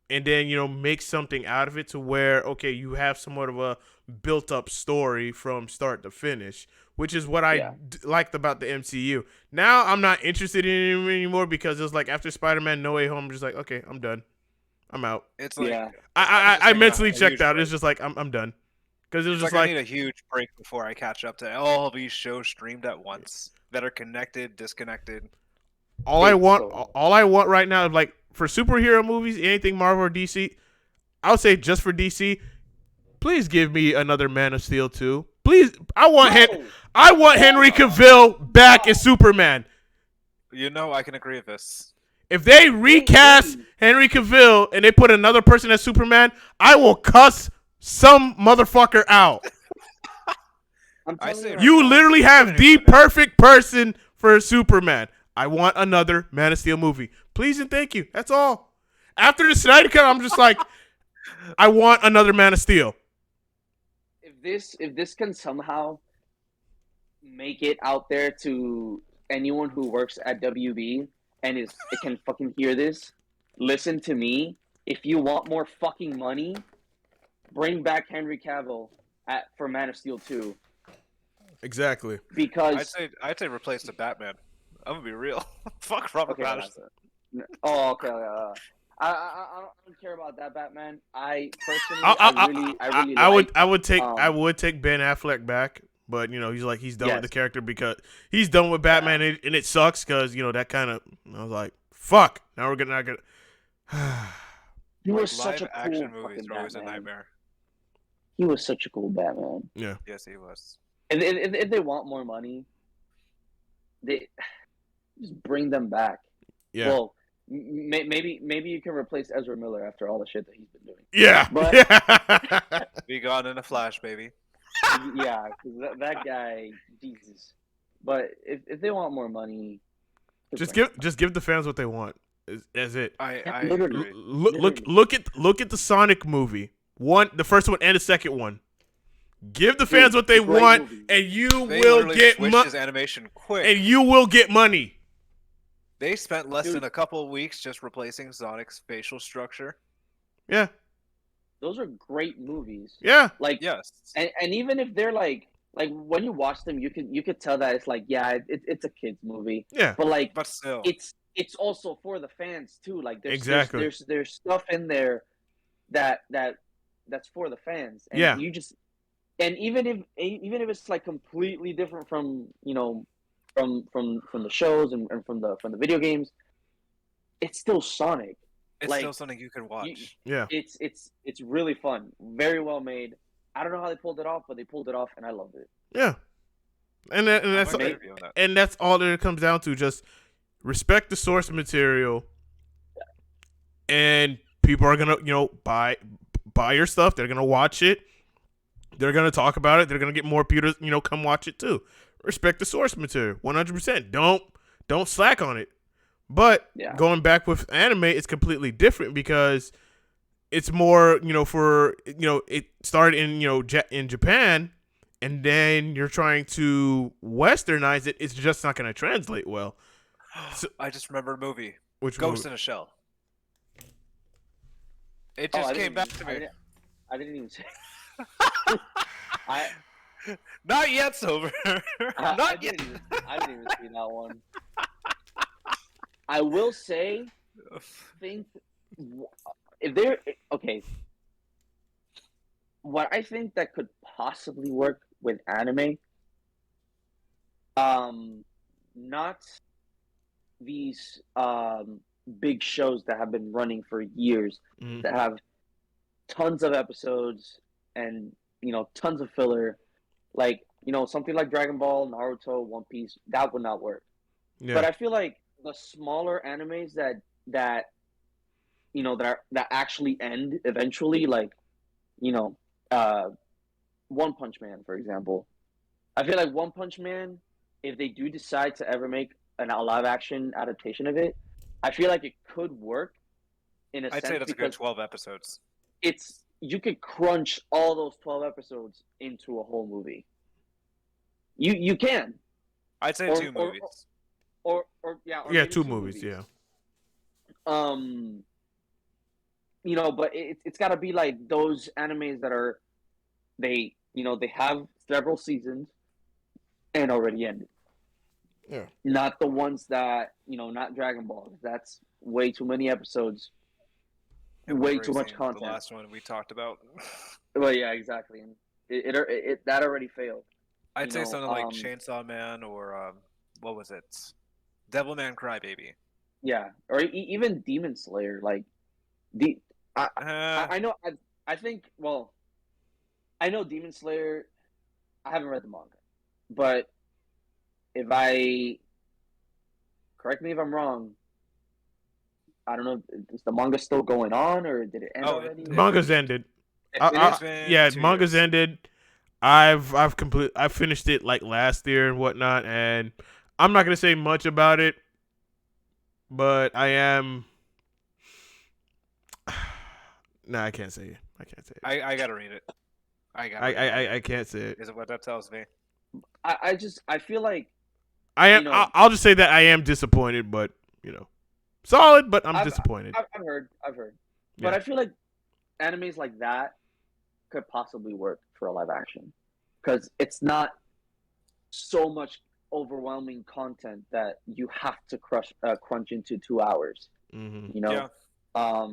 and then make something out of it to where, okay, you have somewhat of a built up story from start to finish, which is what I liked about the MCU. Now I'm not interested in it anymore, because it was like after Spider-Man No Way Home, I'm just like, okay, I'm done, I'm out.
It's like
I mentally checked out. It's just like I'm done, because it was just like
I need a huge break before I catch up to all these shows streamed at once that are connected, disconnected.
All I want right now is, like, for superhero movies, anything Marvel or DC, I would say just for DC, please give me another Man of Steel 2. Please, I want Henry Cavill back as Superman.
I can agree with this.
If they recast Henry Cavill and they put another person as Superman, I will cuss some motherfucker out. You literally have the perfect person for Superman. I want another Man of Steel movie. Please and thank you. That's all. After the Snyder Cut, I'm just like, I want another Man of Steel.
If this can somehow make it out there to anyone who works at WB and it can fucking hear this. Listen to me. If you want more fucking money, bring back Henry Cavill for Man of Steel 2.
Exactly.
Because
I'd say replace the Batman. I'm gonna be real. Fuck Robert Pattinson.
Oh, okay. I don't care about that Batman. I personally,
I would take Ben Affleck back, but he's done with the character because he's done with Batman, and it sucks because that kind of I was like, fuck. Now we're not gonna.
He was such a
live
cool
action movies
fucking
are always a
Batman.
nightmare.
He was such a cool Batman.
Yeah.
Yes, he was.
And if they want more money, they just bring them back.
Yeah.
Well, maybe you can replace Ezra Miller after all the shit that he's been doing.
Yeah.
But
Be gone in a flash, baby.
Yeah, because that guy, Jesus. But if they want more money,
just give the fans what they want. That's it.
I
Literally.
agree.
Look at the Sonic movie. The first one and the second one. Give the fans what they want,
movie.
and you
They
will get
money. His animation quick.
and you will get money.
They spent less than a couple of weeks just replacing Sonic's facial structure.
Yeah.
Those are great movies.
Yeah.
Like
Yes.
and even if they're like when you watch them, you could tell that it's like it's a kids movie.
Yeah.
But
still,
it's also for the fans too. Like
Exactly.
there's stuff in there that's for the fans. And
Yeah.
you just and even if it's like completely different from from the shows and from the video games, it's still Sonic.
it's still something you can watch.
Yeah.
It's really fun, very well made. I don't know how they pulled it off, but they pulled it off, and I loved it.
Yeah. And that's all that it comes down to. Just respect the source material, and people are gonna buy your stuff. They're gonna watch it. They're gonna talk about it. They're gonna get more people to come watch it too. Respect the source material, 100%. Don't slack on it. But going back with anime, it's completely different because it's more for it started in Japan, and then you're trying to westernize it. It's just not gonna translate well. So,
I just remember a movie.
Which
Ghost
movie?
in a Shell. It just came back to me.
I didn't even say.
Not yet, Sober. Not yet.
I didn't even see that one. I will say, if they're okay, what I think that could possibly work with anime, not these big shows that have been running for years that have tons of episodes and tons of filler, like something like Dragon Ball, Naruto, One Piece, that would not work.
Yeah.
But I feel like the smaller animes that actually end eventually, like One Punch Man, for example. I feel like One Punch Man, if they do decide to ever make a live action adaptation of it, I feel like it could work in a sense.
I'd say that's a good 12 episodes.
You could crunch all those 12 episodes into a whole movie. You can.
I'd say 2 movies.
Or
2 movies. Yeah.
But it's got to be like those animes that are they have several seasons and already ended.
Yeah.
Not the ones that not Dragon Ball. That's way too many episodes. And way too much content.
The last one we talked about.
Well, yeah, exactly, and it that already failed.
I'd say something like Chainsaw Man or what was it? Devilman Crybaby.
Yeah, or even Demon Slayer. Like I know. I think. Well, I know Demon Slayer. I haven't read the manga, but correct me if I'm wrong. I don't know. Is the manga still going on, or did it end already?
The manga's ended. Manga's ended. I've finished it like last year and whatnot, and I'm not gonna say much about it, but I am. No, I can't say it.
I gotta read it.
I can't say it.
Is it what that tells me?
I feel like
I am.
you know
I'll just say that I am disappointed, but solid. But I'm disappointed.
I've heard, but
Yeah.
I feel like animes like that could possibly work for a live action because it's not so much overwhelming content that you have to crunch into 2 hours.
Mm-hmm.
You know,
Yeah.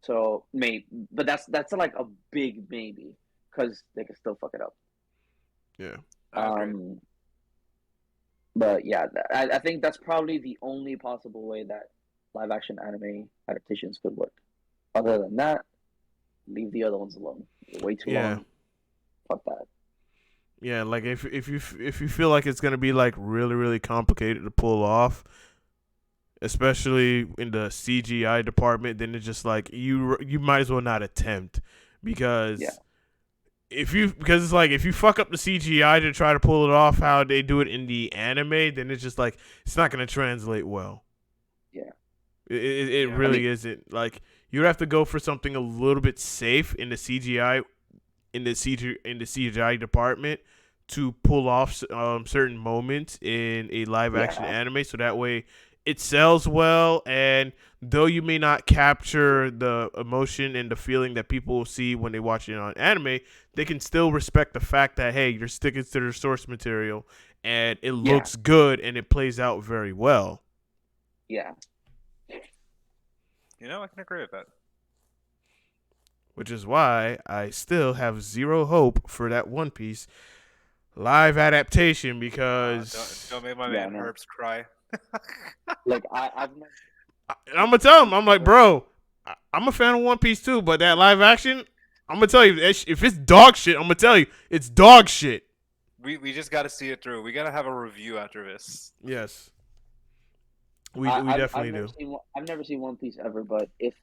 so maybe, but that's like a big maybe because they can still fuck it up.
Yeah.
But yeah, I think that's probably the only possible way that live action anime adaptations could work. Other than that, leave the other ones alone. They're way too long. Fuck that.
Yeah, like if you feel like it's gonna be like really really complicated to pull off, especially in the CGI department, then it's just like you might as well not attempt because because it's like if you fuck up the CGI to try to pull it off how they do it in the anime, then it's just like it's not gonna translate well.
Yeah,
it really isn't. Like you have to go for something a little bit safe in the CGI in the CGI department to pull off certain moments in a live action anime, so that way it sells well. And though you may not capture the emotion and the feeling that people see when they watch it on anime, they can still respect the fact that hey, you're sticking to the source material and it looks good and it plays out very well.
Yeah.
I can agree with that.
Which is why I still have zero hope for that One Piece live adaptation because
don't make my man Herbs cry.
Like I'm
gonna tell him, I'm like, bro, I'm a fan of One Piece too, but that live action, I'm gonna tell you, if it's dog shit, I'm gonna tell you, it's dog shit.
We just got to see it through. We got to have a review after this.
Yes, we definitely do.
I've never seen One Piece ever, but if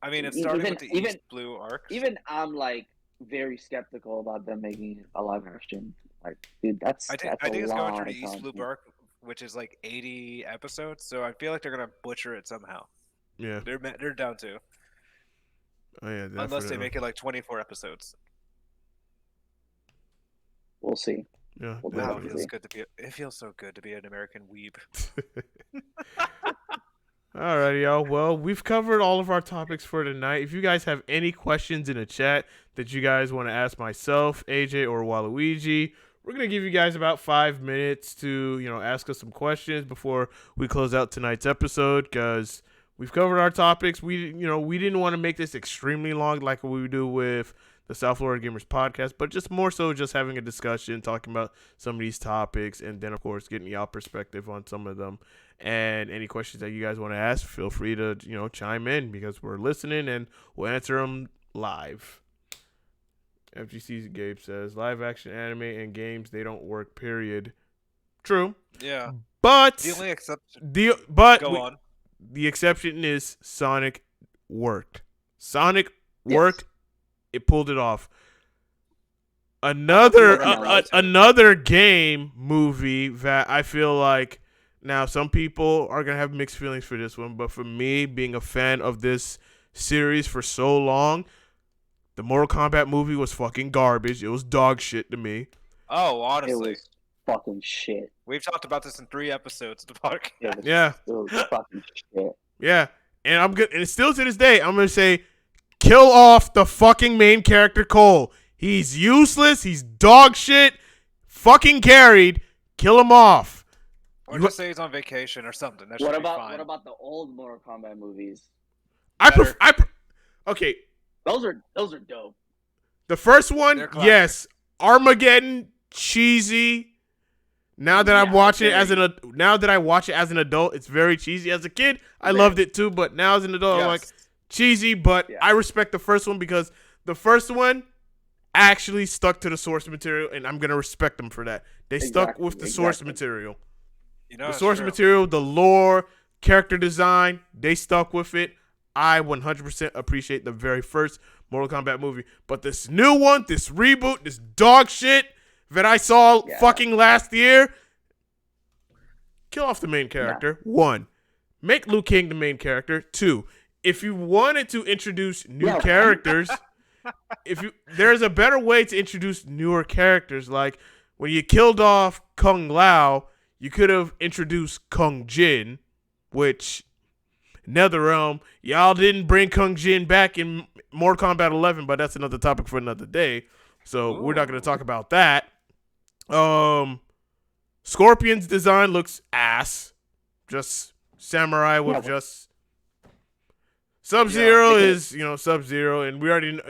I mean, it's starting with the East Blue arc.
Even I'm like very skeptical about them making a live action. Like, dude, I think
it's going through the East Blue arc, which is like 80 episodes. So I feel like they're gonna butcher it somehow.
Yeah,
they're down to.
Oh yeah, definitely.
Unless they make it like 24 episodes.
We'll see.
Yeah,
wow, it feels so good to be an American weeb.
Alrighty, y'all. Well, we've covered all of our topics for tonight. If you guys have any questions in the chat that you guys want to ask myself, AJ, or Waluigi, we're gonna give you guys about 5 minutes to ask us some questions before we close out tonight's episode because we've covered our topics. We didn't want to make this extremely long like we do with the South Florida Gamers podcast, but just more so just having a discussion, talking about some of these topics, and then of course getting y'all perspective on some of them. And any questions that you guys want to ask, feel free to chime in because we're listening and we'll answer them live. FGC Gabe says live action anime and games, they don't work, period. True.
Yeah.
But
the only exception
the exception is Sonic worked. Sonic worked. It pulled it off. Another game movie that I feel like now some people are gonna have mixed feelings for this one, but for me, being a fan of this series for so long, the Mortal Kombat movie was fucking garbage. It was dog shit to me.
Oh, honestly,
it was fucking shit.
We've talked about this in 3 episodes of the podcast.
It
was fucking shit.
Yeah, and I'm good, and it's still to this day, I'm gonna say, kill off the fucking main character Cole. He's useless. He's dog shit. Fucking carried. Kill him off.
Or just say he's on vacation or something. That
what
be fine.
What about the old Mortal Kombat movies?
Okay.
Those are dope.
The first one, yes. Armageddon, cheesy. Now that I watch it as an adult, it's very cheesy. As a kid, I loved it too, but now as an adult, I'm like cheesy. But I respect the first one because the first one actually stuck to the source material, and I'm gonna respect them for that. They stuck with the source material. The source material, the lore, character design, they stuck with it. I 100% appreciate the very first Mortal Kombat movie. But this new one, this reboot, this dog shit that I saw fucking last year, kill off the main character. 1, make Liu Kang the main character. 2, if you wanted to introduce new characters, there's a better way to introduce newer characters. Like when you killed off Kung Lao, you could have introduced Kung Jin, which NetherRealm, y'all didn't bring Kung Jin back in Mortal Kombat 11, but that's another topic for another day. So we're not going to talk about that. Scorpion's design looks ass. Just samurai with just Sub-Zero is, Sub-Zero, and we already know.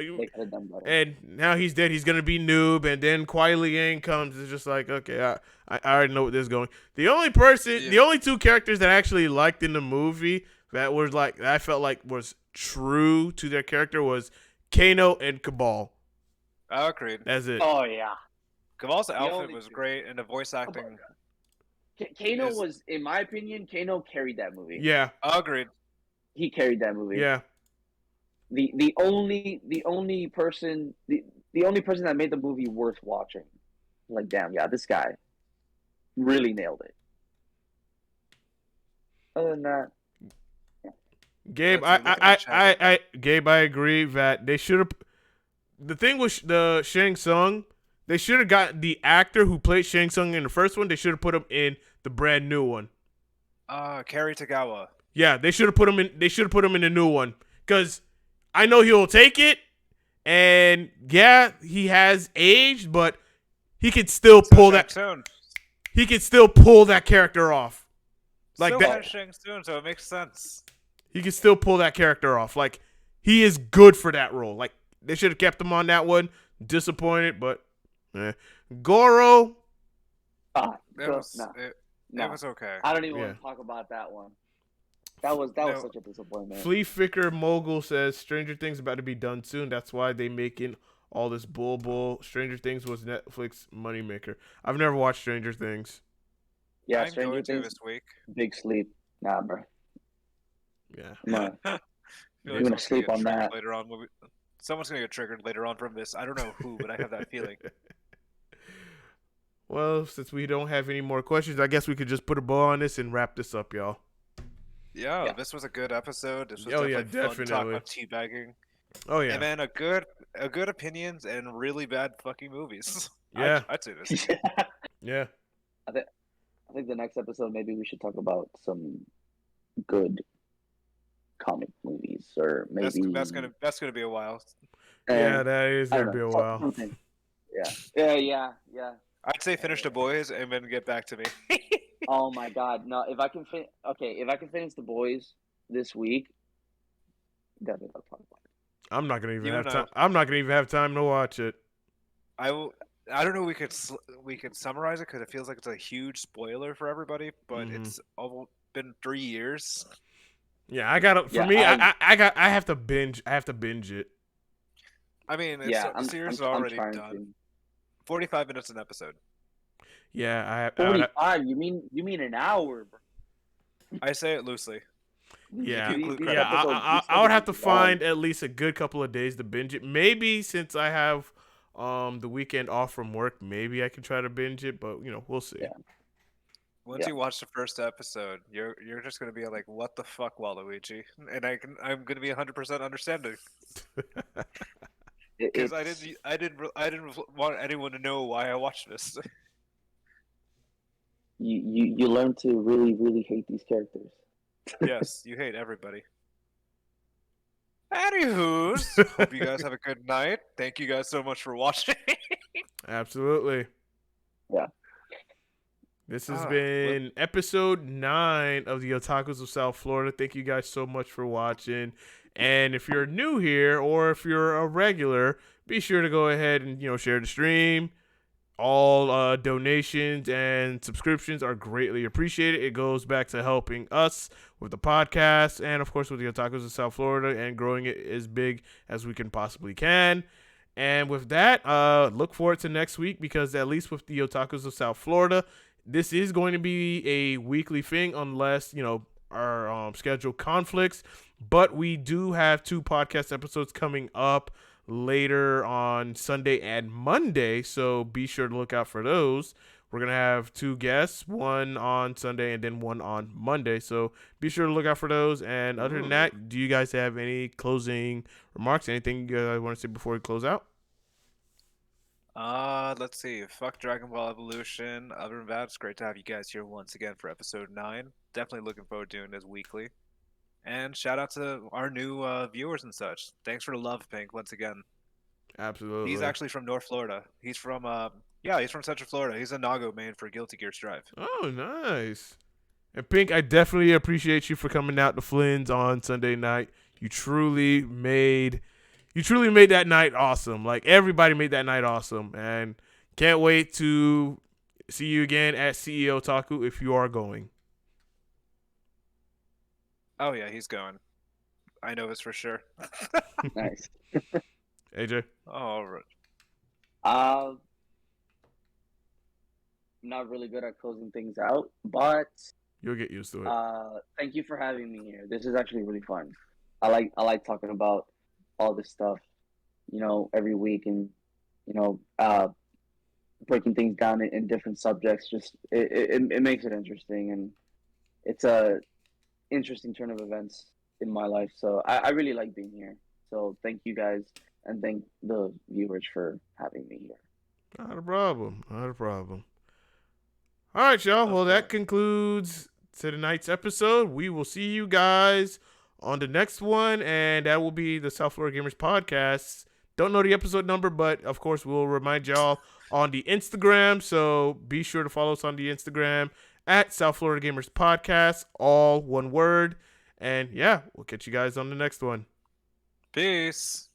And now he's dead. He's going to be Noob, and then Kuai Liang comes. It's just like, okay, I already know where this is going. The only two characters that I actually liked in the movie that was like, that I felt like was true to their character was Kano and Cabal.
I agreed.
That's it.
Oh, yeah.
Cabal's outfit was great, and the voice acting.
Kano was, in my opinion, Kano carried that movie.
Yeah.
I agreed.
He carried that movie.
Yeah.
The only person that made the movie worth watching. Like, damn, yeah, this guy really nailed it. Other than that,
Gabe, Gabe, I agree that they should have. The thing with the Shang Tsung, they should have got the actor who played Shang Tsung in the first one. They should have put him in the brand new one.
Cary Tagawa.
Yeah, they should have put him in. They should have put him in the new one because I know he'll take it, and yeah, he has aged, but he could still pull that. He could still pull that character off, like
still
that.
Shang Tsung, so it makes sense.
He can still pull that character off. Like, he is good for that role. Like, they should have kept him on that one. Disappointed, but Goro.
It was okay.
I don't even want to talk about that one. That was such a disappointment.
Flea Flicker Mogul says Stranger Things about to be done soon. That's why they making all this bull. Stranger Things was Netflix moneymaker. I've never watched Stranger Things.
Yeah,
I'm
Stranger
going to
Things
this week.
Big sleep. Nah, bro.
Yeah.
You're gonna sleep on that
later on. Someone's gonna get triggered later on from this. I don't know who, but I have that feeling.
Well, since we don't have any more questions, I guess we could just put a bow on this and wrap this up, y'all.
Yeah, this was a good episode. This was
definitely
fun talk about teabagging.
Oh yeah,
and then a good opinions and really bad fucking movies.
Yeah,
I'd say this.
Yeah.
I think the next episode maybe we should talk about some good comic movies, or maybe
that's gonna be a while.
Yeah, that is gonna be a while.
Something. Yeah.
I'd say finish The Boys and then get back to me.
Oh my God, no! If I can finish The Boys this week, definitely I'll talk about it.
I'm not gonna even have time. I'm not gonna even have time to watch it.
I don't know. We could summarize it because it feels like it's a huge spoiler for everybody, but it's been 3 years.
Yeah, I gotta. For me, I have to binge. I have to binge it.
I mean, the series is already done. 45 minutes an episode.
Yeah, I have.
45. You mean an hour, bro?
I say it loosely.
Yeah, I would have to find at least a good couple of days to binge it. Maybe since I have the weekend off from work, maybe I can try to binge it. But we'll see.
Yeah.
Once you watch the first episode, you're just gonna be like, "What the fuck, Waluigi?" And I'm gonna be 100% understanding. Because I didn't want anyone to know why I watched this.
You learn to really, really hate these characters.
Yes, you hate everybody. Anywho's, hope you guys have a good night. Thank you guys so much for watching.
Absolutely.
Yeah.
This has been episode 9 of the Otakus of South Florida. Thank you guys so much for watching. And if you're new here or if you're a regular, be sure to go ahead and share the stream. All donations and subscriptions are greatly appreciated. It goes back to helping us with the podcast and, of course, with the Otakus of South Florida and growing it as big as we can possibly can. And with that, look forward to next week because at least with the Otakus of South Florida, this is going to be a weekly thing unless, our schedule conflicts. But we do have 2 podcast episodes coming up later on Sunday and Monday, so be sure to look out for those. We're going to have 2 guests, one on Sunday and then one on Monday, so be sure to look out for those. And other than that, do you guys have any closing remarks? Anything you guys want to say before we close out?
Let's see. Fuck Dragon Ball Evolution. Other than that, it's great to have you guys here once again for episode 9. Definitely looking forward to doing this weekly. And shout out to our new viewers and such. Thanks for the love, Pink, once again.
Absolutely.
He's actually from North Florida. He's from he's from Central Florida. He's a Nago main for Guilty Gear Strive.
Oh, nice. And Pink, I definitely appreciate you for coming out to Flynn's on Sunday night. You truly made that night awesome. Like, everybody made that night awesome. And can't wait to see you again at CEO Otaku if you are going.
Oh yeah, he's going. I know this for sure.
Nice.
AJ?
All right.
I'm not really good at closing things out, but
You'll get used to it.
thank you for having me here. This is actually really fun. I like talking about all this stuff, every week, and breaking things down in different subjects. Just it makes it interesting, and it's a interesting turn of events in my life. So I really like being here. So thank you guys, and thank the viewers for having me here.
Not a problem. Not a problem. All right, y'all. Well, that concludes tonight's episode. We will see you guys on the next one, and that will be the South Florida Gamers Podcast. Don't know the episode number, but of course we'll remind y'all on the Instagram. So be sure to follow us on the Instagram at South Florida Gamers Podcast, all one word. And yeah, we'll catch you guys on the next one.
Peace.